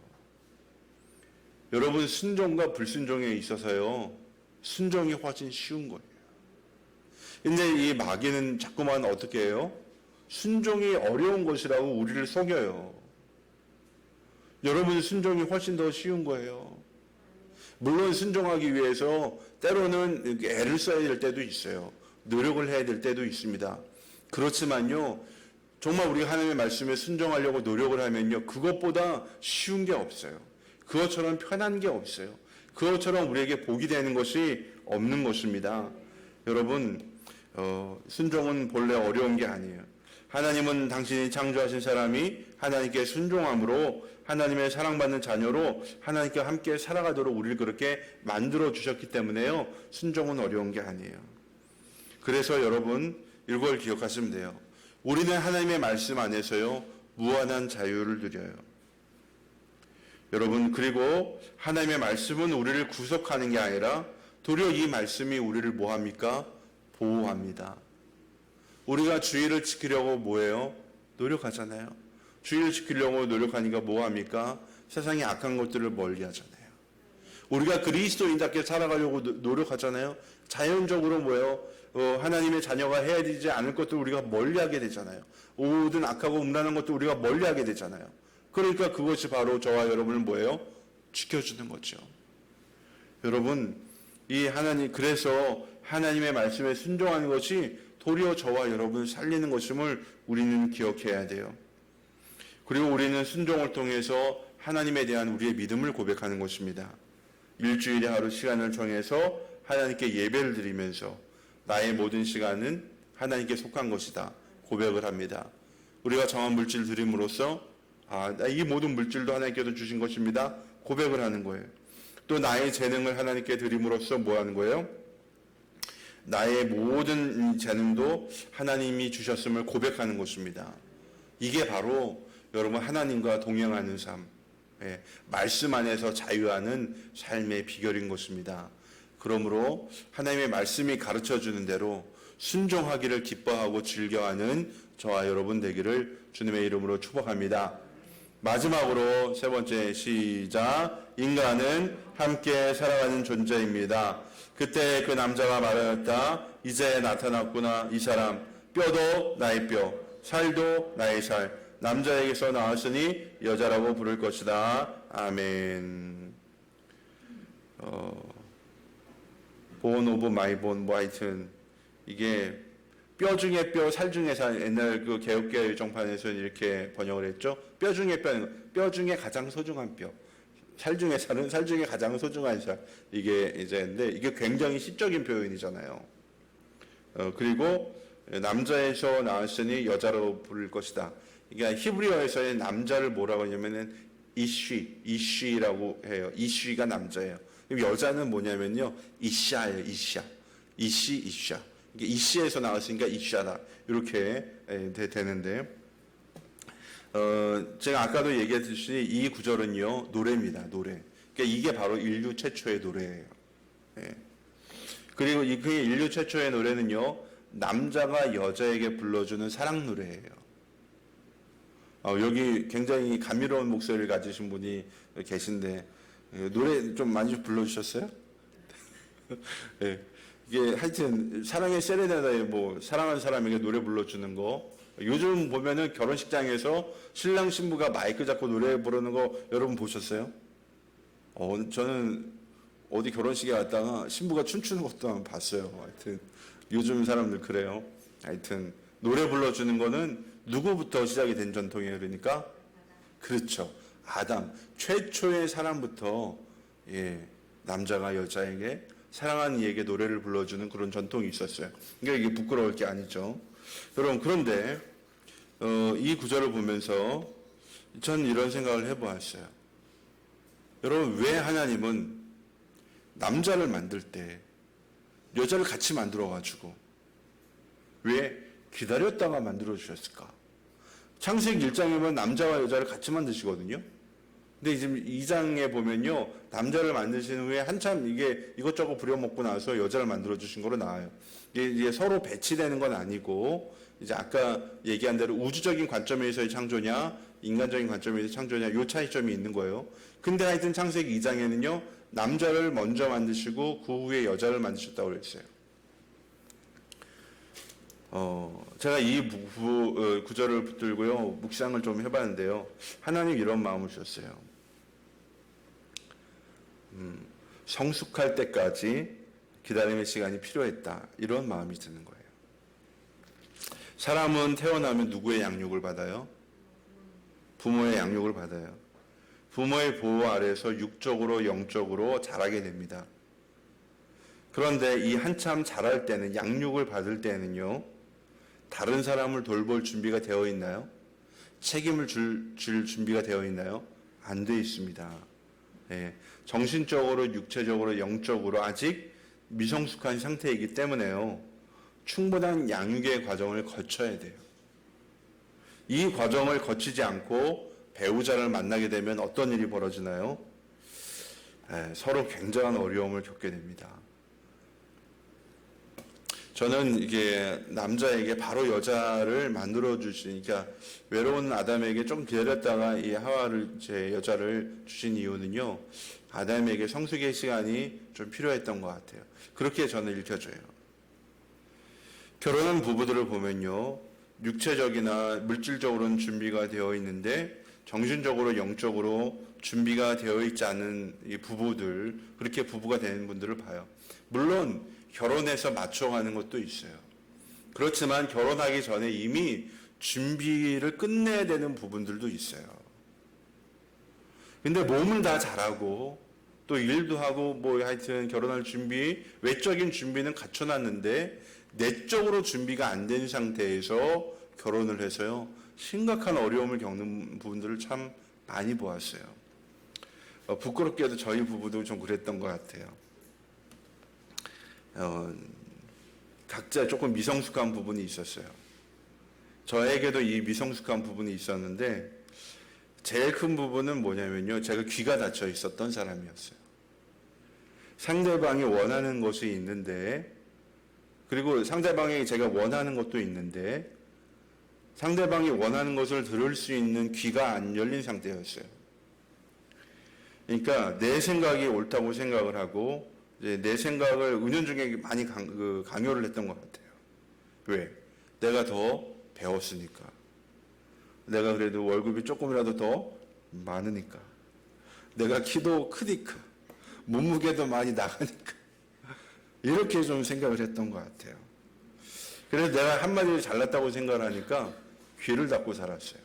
여러분, 순종과 불순종에 있어서요, 순종이 훨씬 쉬운 거예요. 근데 이 마귀는 자꾸만 어떻게 해요? 순종이 어려운 것이라고 우리를 속여요. 여러분, 순종이 훨씬 더 쉬운 거예요. 물론 순종하기 위해서 때로는 애를 써야 될 때도 있어요. 노력을 해야 될 때도 있습니다. 그렇지만요, 정말 우리가 하나님의 말씀에 순종하려고 노력을 하면요, 그것보다 쉬운 게 없어요. 그것처럼 편한 게 없어요. 그것처럼 우리에게 복이 되는 것이 없는 것입니다. 여러분, 순종은 본래 어려운 게 아니에요. 하나님은 당신이 창조하신 사람이 하나님께 순종함으로 하나님의 사랑받는 자녀로 하나님과 함께 살아가도록 우리를 그렇게 만들어 주셨기 때문에요, 순종은 어려운 게 아니에요. 그래서 여러분, 이걸 기억하시면 돼요. 우리는 하나님의 말씀 안에서요, 무한한 자유를 누려요. 여러분, 그리고 하나님의 말씀은 우리를 구속하는 게 아니라 도리어 이 말씀이 우리를 뭐합니까? 보호합니다. 우리가 주의를 지키려고 뭐해요? 노력하잖아요. 주의를 지키려고 노력하니까 뭐합니까? 세상의 악한 것들을 멀리 하잖아요. 우리가 그리스도인답게 살아가려고 노력하잖아요. 자연적으로 뭐예요? 하나님의 자녀가 해야 되지 않을 것들 우리가 멀리하게 되잖아요. 모든 악하고 음란한 것도 우리가 멀리하게 되잖아요. 그러니까 그것이 바로 저와 여러분을 뭐예요? 지켜주는 거죠. 여러분, 그래서 하나님의 말씀에 순종하는 것이 도리어 저와 여러분을 살리는 것임을 우리는 기억해야 돼요. 그리고 우리는 순종을 통해서 하나님에 대한 우리의 믿음을 고백하는 것입니다. 일주일에 하루 시간을 정해서 하나님께 예배를 드리면서 나의 모든 시간은 하나님께 속한 것이다 고백을 합니다. 우리가 정한 물질 드림으로써 이 모든 물질도 하나님께서 주신 것입니다 고백을 하는 거예요. 또 나의 재능을 하나님께 드림으로써 뭐 하는 거예요? 나의 모든 재능도 하나님이 주셨음을 고백하는 것입니다. 이게 바로 여러분 하나님과 동행하는 삶, 말씀 안에서 자유하는 삶의 비결인 것입니다. 그러므로 하나님의 말씀이 가르쳐주는 대로 순종하기를 기뻐하고 즐겨하는 저와 여러분 되기를 주님의 이름으로 축복합니다. 마지막으로 세 번째 시작. 인간은 함께 살아가는 존재입니다. 그때 그 남자가 말하였다. 이제 나타났구나. 이 사람 뼈도 나의 뼈, 살도 나의 살. 남자에게서 나왔으니 여자라고 부를 것이다. 아멘. 본 오브 마이 본, 뭐 하여튼 이게 뼈 중에 뼈, 살 중에 살. 옛날 그 개혁교회 일정판에서는 이렇게 번역을 했죠. 뼈 중에 뼈 중에 가장 소중한 뼈. 살 중에 살은 살 중에 가장 소중한 살. 이게 이제인데 이게 굉장히 시적인 표현이잖아요. 그리고 남자에서 나왔으니 여자로 부를 것이다. 그러니까 히브리어에서의 남자를 뭐라고 하냐면은 이쉬라고 해요. 이쉬가 남자예요. 그럼 여자는 뭐냐면요, 이샤예요. 이샤. 이시에서 나왔으니까 이샤다. 이렇게 되는데, 제가 아까도 얘기했듯이 이 구절은요, 노래입니다. 노래. 그러니까 이게 바로 인류 최초의 노래예요. 그리고 이 인류 최초의 노래는요, 남자가 여자에게 불러주는 사랑 노래예요. 여기 굉장히 감미로운 목소리를 가지신 분이 계신데, 노래 좀 많이 불러주셨어요? 네. 이게 하여튼 사랑의 세레나다에 뭐 사랑하는 사람에게 노래 불러주는 거, 요즘 보면은 결혼식장에서 신랑 신부가 마이크 잡고 노래 부르는 거 여러분 보셨어요? 저는 어디 결혼식에 갔다가 신부가 춤추는 것도 한번 봤어요. 하여튼 요즘 사람들 그래요. 하여튼 노래 불러주는 거는 누구부터 시작이 된 전통이에요? 그러니까 그렇죠. 아담 최초의 사람부터 남자가 여자에게 사랑하는 이에게 노래를 불러주는 그런 전통이 있었어요. 그러니까 이게 부끄러울 게 아니죠. 여러분, 그런데 이 구절을 보면서 전 이런 생각을 해보았어요. 여러분, 왜 하나님은 남자를 만들 때 여자를 같이 만들어가지고 왜 기다렸다가 만들어주셨을까? 창세기 1장에 보면 남자와 여자를 같이 만드시거든요. 근데 지금 2장에 보면요, 남자를 만드신 후에 한참 이게 이것저것 부려먹고 나서 여자를 만들어주신 거로 나와요. 이게 서로 배치되는 건 아니고, 이제 아까 얘기한 대로 우주적인 관점에서의 창조냐, 인간적인 관점에서의 창조냐, 요 차이점이 있는 거예요. 근데 하여튼 창세기 2장에는요, 남자를 먼저 만드시고 그 후에 여자를 만드셨다고 그랬어요. 제가 이 구절을 붙들고요, 묵상을 좀 해봤는데요. 하나님 이런 마음을 주셨어요. 성숙할 때까지 기다림의 시간이 필요했다. 이런 마음이 드는 거예요. 사람은 태어나면 누구의 양육을 받아요? 부모의 양육을 받아요. 부모의 보호 아래에서 육적으로 영적으로 자라게 됩니다. 그런데 이 한참 자랄 때는, 양육을 받을 때는요, 다른 사람을 돌볼 준비가 되어 있나요? 책임을 줄 준비가 되어 있나요? 안 되어 있습니다. 정신적으로, 육체적으로, 영적으로 아직 미성숙한 상태이기 때문에요, 충분한 양육의 과정을 거쳐야 돼요. 이 과정을 거치지 않고 배우자를 만나게 되면 어떤 일이 벌어지나요? 서로 굉장한 어려움을 겪게 됩니다. 저는 이게 남자에게 바로 여자를 만들어 주시니까 외로운 아담에게 좀 기다렸다가 이 하와를 제 여자를 주신 이유는요. 아담에게 성숙의 시간이 좀 필요했던 것 같아요. 그렇게 저는 읽혀져요. 결혼한 부부들을 보면요. 육체적이나 물질적으로는 준비가 되어 있는데 정신적으로 영적으로 준비가 되어 있지 않은 이 부부들, 그렇게 부부가 되는 분들을 봐요. 물론 결혼해서 맞춰가는 것도 있어요. 그렇지만 결혼하기 전에 이미 준비를 끝내야 되는 부분들도 있어요. 근데 몸은 다 잘하고 또 일도 하고 뭐 하여튼 결혼할 준비, 외적인 준비는 갖춰놨는데 내적으로 준비가 안 된 상태에서 결혼을 해서요. 심각한 어려움을 겪는 부분들을 참 많이 보았어요. 부끄럽게도 저희 부부도 좀 그랬던 것 같아요. 각자 조금 미성숙한 부분이 있었어요. 저에게도 이 미성숙한 부분이 있었는데 제일 큰 부분은 뭐냐면요. 제가 귀가 닫혀 있었던 사람이었어요. 상대방이 원하는 것이 있는데 그리고 상대방이 제가 원하는 것도 있는데 상대방이 원하는 것을 들을 수 있는 귀가 안 열린 상태였어요. 그러니까 내 생각이 옳다고 생각을 하고 이제 내 생각을 은연중에 많이 강요를 했던 것 같아요. 왜? 내가 더 배웠으니까. 내가 그래도 월급이 조금이라도 더 많으니까. 내가 키도 크니까. 몸무게도 많이 나가니까. 이렇게 좀 생각을 했던 것 같아요. 그래서 내가 한마디로 잘났다고 생각을 하니까 귀를 닫고 살았어요.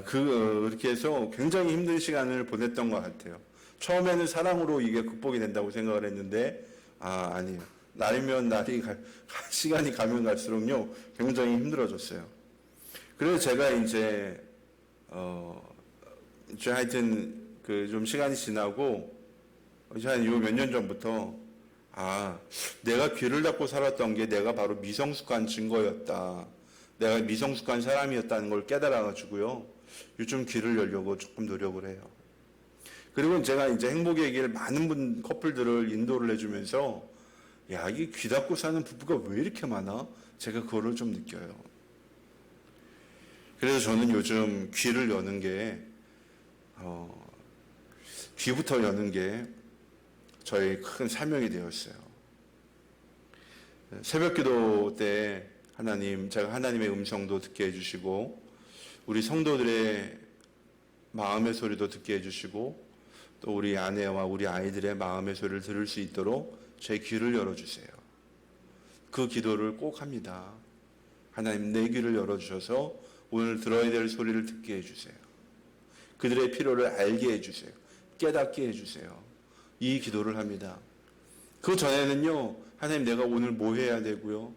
그렇게 해서 굉장히 힘든 시간을 보냈던 것 같아요. 처음에는 사랑으로 이게 극복이 된다고 생각을 했는데, 아니에요. 날이면 날이, 시간이 가면 갈수록요, 굉장히 힘들어졌어요. 그래서 제가 이제 하여튼, 좀 시간이 지나고, 한 요 몇 년 전부터, 내가 귀를 닫고 살았던 게 내가 바로 미성숙한 증거였다. 내가 미성숙한 사람이었다는 걸 깨달아가지고요. 요즘 귀를 열려고 조금 노력을 해요. 그리고 제가 이제 행복의 길 많은 커플들을 인도를 해주면서 이게 귀 닫고 사는 부부가 왜 이렇게 많아? 제가 그거를 좀 느껴요. 그래서 저는 요즘 귀를 여는 게 귀부터 여는 게 저의 큰 사명이 되었어요. 새벽기도 때 제가 하나님의 음성도 듣게 해주시고 우리 성도들의 마음의 소리도 듣게 해주시고 또 우리 아내와 우리 아이들의 마음의 소리를 들을 수 있도록 제 귀를 열어주세요. 그 기도를 꼭 합니다. 하나님 내 귀를 열어주셔서 오늘 들어야 될 소리를 듣게 해주세요. 그들의 필요를 알게 해주세요. 깨닫게 해주세요. 이 기도를 합니다. 그 전에는요, 하나님 내가 오늘 뭐 해야 되고요.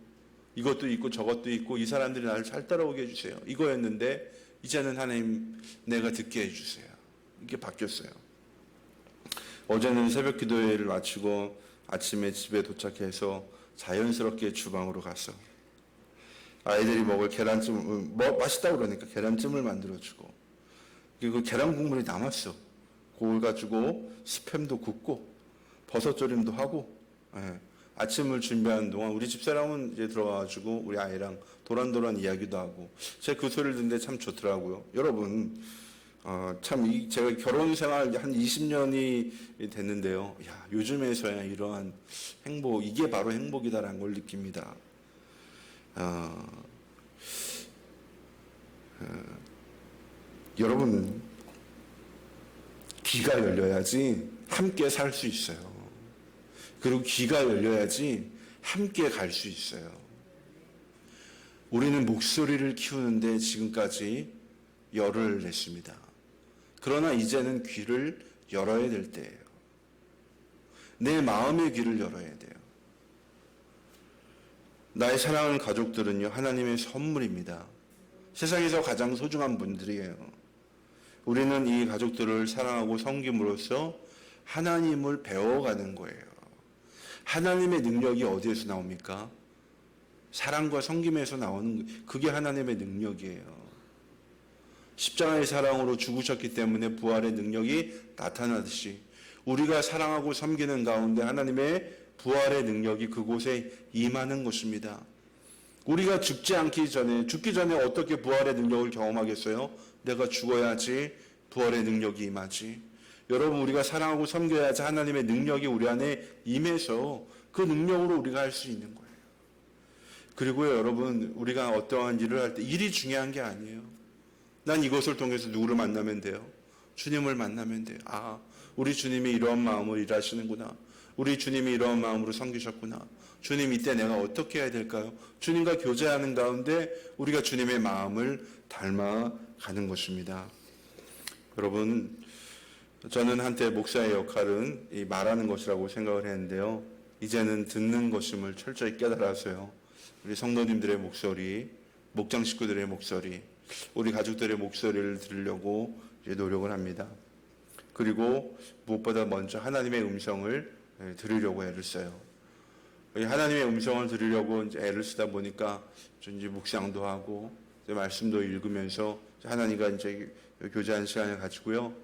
이것도 있고 저것도 있고 이 사람들이 나를 잘 따라오게 해주세요. 이거였는데 이제는 하나님 내가 듣게 해주세요. 이게 바뀌었어요. 어제는 새벽 기도회를 마치고 아침에 집에 도착해서 자연스럽게 주방으로 가서 아이들이 먹을 계란찜, 맛있다고 그러니까 계란찜을 만들어주고 그리고 계란 국물이 남았어. 그걸 가지고 스팸도 굽고 버섯조림도 하고 아침을 준비하는 동안 우리 집사람은 이제 들어와가지고 우리 아이랑 도란도란 이야기도 하고 제가 그 소리를 듣는데 참 좋더라고요. 여러분 참 제가 결혼 생활 한 20년이 됐는데요. 요즘에서야 이러한 행복, 이게 바로 행복이다라는 걸 느낍니다. 여러분 귀가 열려야지 함께 살 수 있어요. 그리고 귀가 열려야지 함께 갈 수 있어요. 우리는 목소리를 키우는데 지금까지 열을 냈습니다. 그러나 이제는 귀를 열어야 될 때예요. 내 마음의 귀를 열어야 돼요. 나의 사랑하는 가족들은요, 하나님의 선물입니다. 세상에서 가장 소중한 분들이에요. 우리는 이 가족들을 사랑하고 섬김으로써 하나님을 배워가는 거예요. 하나님의 능력이 어디에서 나옵니까? 사랑과 섬김에서 나오는, 그게 하나님의 능력이에요. 십자가의 사랑으로 죽으셨기 때문에 부활의 능력이 나타나듯이 우리가 사랑하고 섬기는 가운데 하나님의 부활의 능력이 그곳에 임하는 것입니다. 우리가 죽기 전에 어떻게 부활의 능력을 경험하겠어요? 내가 죽어야지 부활의 능력이 임하지. 여러분, 우리가 사랑하고 섬겨야지 하나님의 능력이 우리 안에 임해서 그 능력으로 우리가 할 수 있는 거예요. 그리고요, 여러분, 우리가 어떠한 일을 할 때 일이 중요한 게 아니에요. 난 이것을 통해서 누구를 만나면 돼요? 주님을 만나면 돼요. 아, 우리 주님이 이러한 마음으로 일하시는구나. 우리 주님이 이러한 마음으로 섬기셨구나. 주님, 이때 내가 어떻게 해야 될까요? 주님과 교제하는 가운데 우리가 주님의 마음을 닮아가는 것입니다. 여러분, 저는 한때 목사의 역할은 이 말하는 것이라고 생각을 했는데요. 이제는 듣는 것임을 철저히 깨달아서요. 우리 성도님들의 목소리, 목장 식구들의 목소리, 우리 가족들의 목소리를 들으려고 이제 노력을 합니다. 그리고 무엇보다 먼저 하나님의 음성을 들으려고 애를 써요. 하나님의 음성을 들으려고 이제 애를 쓰다 보니까 이제 묵상도 하고 이제 말씀도 읽으면서 하나님과 이제 교제하는 시간을 가지고요.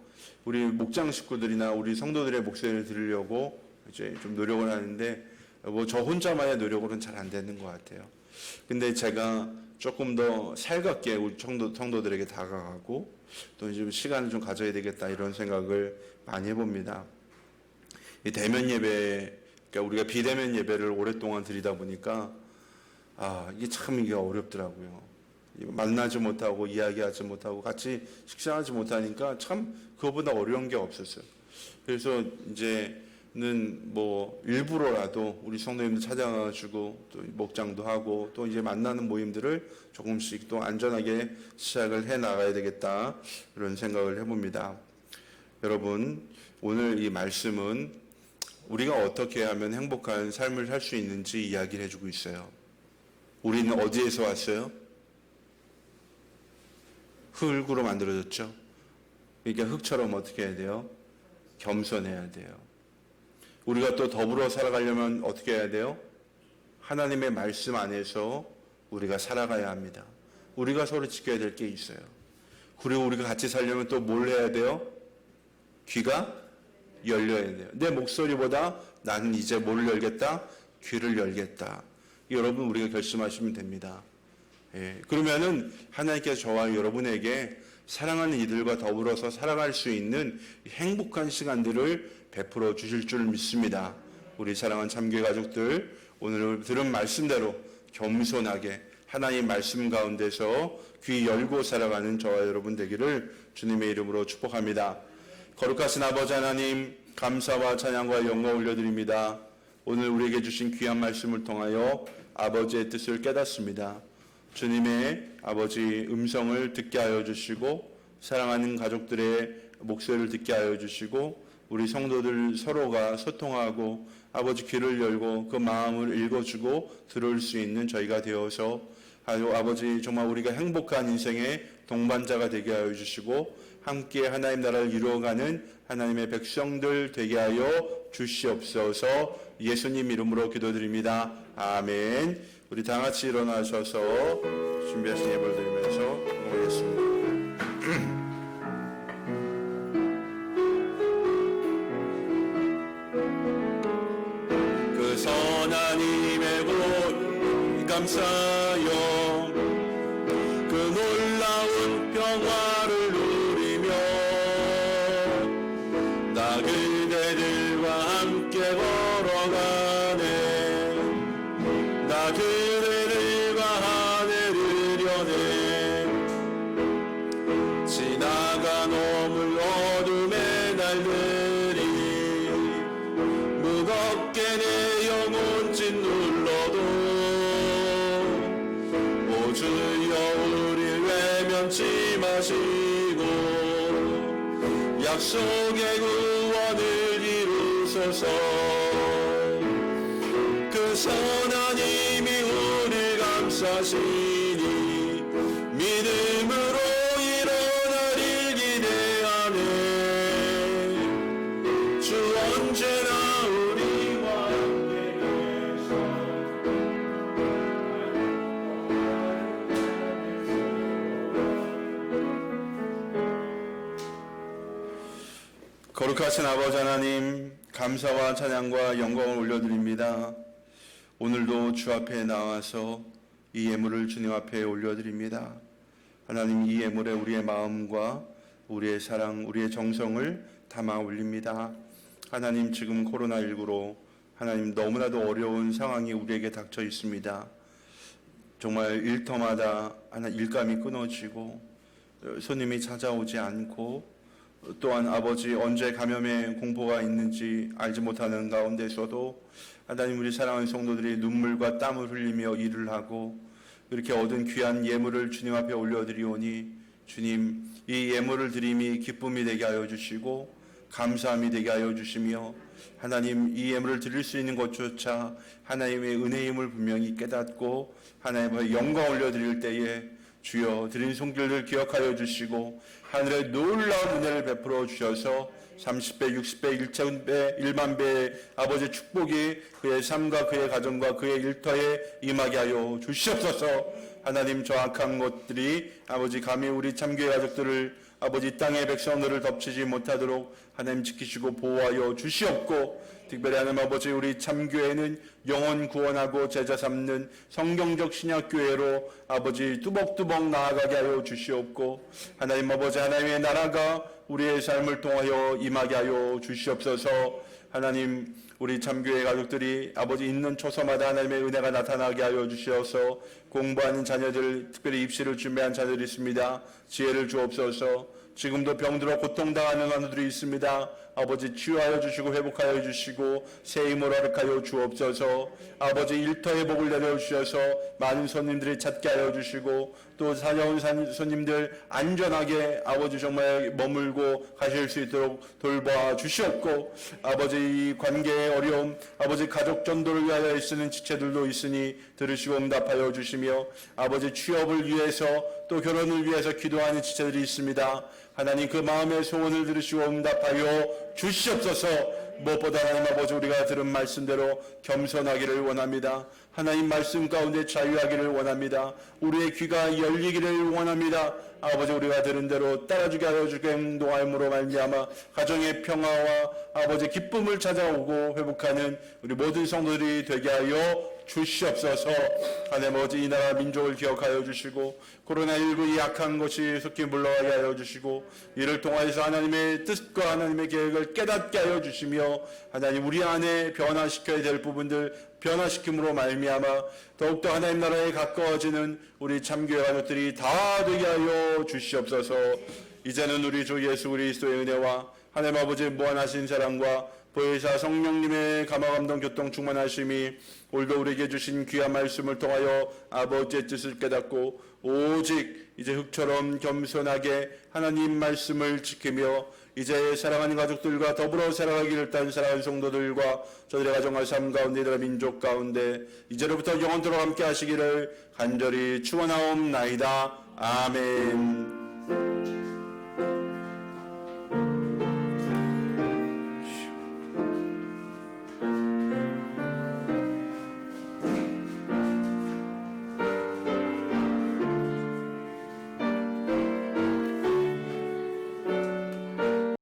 우리 목장 식구들이나 우리 성도들의 목소리를 들으려고 이제 좀 노력을 하는데 뭐 저 혼자만의 노력으로는 잘 안 되는 것 같아요. 근데 제가 조금 더 살갑게 우리 성도들에게 다가가고 또 이제 시간을 좀 가져야 되겠다 이런 생각을 많이 해봅니다. 이 대면 예배, 그러니까 우리가 비대면 예배를 오랫동안 드리다 보니까 이게 어렵더라고요. 만나지 못하고 이야기하지 못하고 같이 식사하지 못하니까 참 그거보다 어려운 게 없었어요. 그래서 이제는 뭐 일부러라도 우리 성도님들 찾아가지고 또 목장도 하고 또 이제 만나는 모임들을 조금씩 또 안전하게 시작을 해 나가야 되겠다 이런 생각을 해봅니다. 여러분, 오늘 이 말씀은 우리가 어떻게 하면 행복한 삶을 살 수 있는지 이야기를 해주고 있어요. 우리는 어디에서 왔어요? 흙으로 만들어졌죠. 그러니까 흙처럼 어떻게 해야 돼요? 겸손해야 돼요. 우리가 또 더불어 살아가려면 어떻게 해야 돼요? 하나님의 말씀 안에서 우리가 살아가야 합니다. 우리가 서로 지켜야 될 게 있어요. 그리고 우리가 같이 살려면 또 뭘 해야 돼요? 귀가 열려야 돼요. 내 목소리보다 나는 이제 뭘 열겠다? 귀를 열겠다. 여러분, 우리가 결심하시면 됩니다. 그러면은 하나님께서 저와 여러분에게 사랑하는 이들과 더불어서 살아갈 수 있는 행복한 시간들을 베풀어 주실 줄 믿습니다. 우리 사랑하는 참교회 가족들, 오늘 들은 말씀대로 겸손하게 하나님 말씀 가운데서 귀 열고 살아가는 저와 여러분 되기를 주님의 이름으로 축복합니다. 거룩하신 아버지 하나님, 감사와 찬양과 영광 올려드립니다. 오늘 우리에게 주신 귀한 말씀을 통하여 아버지의 뜻을 깨닫습니다. 주님의 아버지 음성을 듣게 하여 주시고 사랑하는 가족들의 목소리를 듣게 하여 주시고 우리 성도들 서로가 소통하고 아버지 귀를 열고 그 마음을 읽어주고 들을 수 있는 저희가 되어서 아버지 정말 우리가 행복한 인생의 동반자가 되게 하여 주시고 함께 하나님 나라를 이루어가는 하나님의 백성들 되게 하여 주시옵소서. 예수님 이름으로 기도드립니다. 아멘. 우리 다 같이 일어나셔서 준비하신 예배를 드리면서 응원하겠습니다. 그 선한 힘의 곧 감사여 그 놀라운 평화를 누리며 나 그대들과 함께 걸어가네. 나 그대들과 하늘을 여네. 지나가 넘을 어둠의 날들이 무겁게 내 영혼 짓눌러도 오 주여 우릴 외면치 마시고 약속의 구원을 이루소서. 그 선한 힘이 우릴 감싸시니 믿음으로 일어나리 기대하네. 주 언제나 우리와 함께 계셔. 거룩하신 아버지 하나님, 감사와 찬양과 영광을 올려드립니다. 오늘도 주 앞에 나와서 이 예물을 주님 앞에 올려드립니다. 하나님, 이 예물에 우리의 마음과 우리의 사랑, 우리의 정성을 담아 올립니다. 하나님, 지금 코로나19로 하나님 너무나도 어려운 상황이 우리에게 닥쳐 있습니다. 정말 일터마다 일감이 끊어지고 손님이 찾아오지 않고 또한 아버지 언제 감염의 공포가 있는지 알지 못하는 가운데서도 하나님, 우리 사랑하는 성도들이 눈물과 땀을 흘리며 일을 하고 이렇게 얻은 귀한 예물을 주님 앞에 올려드리오니 주님, 이 예물을 드림이 기쁨이 되게 하여 주시고 감사함이 되게 하여 주시며 하나님, 이 예물을 드릴 수 있는 것조차 하나님의 은혜임을 분명히 깨닫고 하나님의 영광 올려드릴 때에 주여 드린 손길을 기억하여 주시고 하늘의 놀라운 은혜를 베풀어 주셔서 30배, 60배, 1000배, 10000배의 아버지의 축복이 그의 삶과 그의 가정과 그의 일터에 임하게 하여 주시옵소서. 하나님, 저 악한 것들이 아버지 감히 우리 참교회 가족들을 아버지 땅의 백성들을 덮치지 못하도록 하나님 지키시고 보호하여 주시옵고, 특별히 하나님 아버지 우리 참교회는 영혼 구원하고 제자 삼는 성경적 신약교회로 아버지 뚜벅뚜벅 나아가게 하여 주시옵고, 하나님 아버지 하나님의 나라가 우리의 삶을 통하여 임하게 하여 주시옵소서. 하나님, 우리 참교회 가족들이 아버지 있는 초소마다 하나님의 은혜가 나타나게 하여 주시어서 공부하는 자녀들, 특별히 입시를 준비한 자녀들이 있습니다. 지혜를 주옵소서. 지금도 병들어 고통당하는 환우들이 있습니다. 아버지 치유하여 주시고 회복하여 주시고 새 힘을 허락하여 주옵소서. 아버지 일터의 복을 내려주셔서 많은 손님들이 찾게 하여 주시고 또 사려온 손님들 안전하게 아버지 정말 머물고 가실 수 있도록 돌봐 주시옵고, 아버지 이 관계의 어려움, 아버지 가족 전도를 위하여 쓰는 지체들도 있으니 들으시고 응답하여 주시며 아버지 취업을 위해서 또 결혼을 위해서 기도하는 지체들이 있습니다. 하나님, 그 마음의 소원을 들으시고 응답하여 주시옵소서. 무엇보다 하나님 아버지, 우리가 들은 말씀대로 겸손하기를 원합니다. 하나님 말씀 가운데 자유하기를 원합니다. 우리의 귀가 열리기를 원합니다. 아버지, 우리가 들은 대로 따라주게 하여 주게 행동함으로 말미암아 가정의 평화와 아버지 기쁨을 찾아오고 회복하는 우리 모든 성도들이 되게 하여 주시옵소서. 하나님 아버지, 이 나라 민족을 기억하여 주시고 코로나19 이 악한 것이 속히 물러가게 하여 주시고 이를 통하여서 하나님의 뜻과 하나님의 계획을 깨닫게 하여 주시며 하나님, 우리 안에 변화시켜야 될 부분들 변화시킴으로 말미암아 더욱더 하나님 나라에 가까워지는 우리 참교회 가족들이 다 되게 하여 주시옵소서. 이제는 우리 주 예수 그리스도의 은혜와 하나님 아버지의 무한하신 사랑과 보혜사 성령님의 감화감동 교통 충만하심이 오늘도 우리에게 주신 귀한 말씀을 통하여 아버지의 뜻을 깨닫고 오직 이제 흙처럼 겸손하게 하나님 말씀을 지키며 이제 사랑하는 가족들과 더불어 살아가기를 딴 사랑하는 성도들과 저들의 가정과 삶 가운데 이들의 민족 가운데 이제로부터 영원토록 함께 하시기를 간절히 축원하옵나이다. 아멘.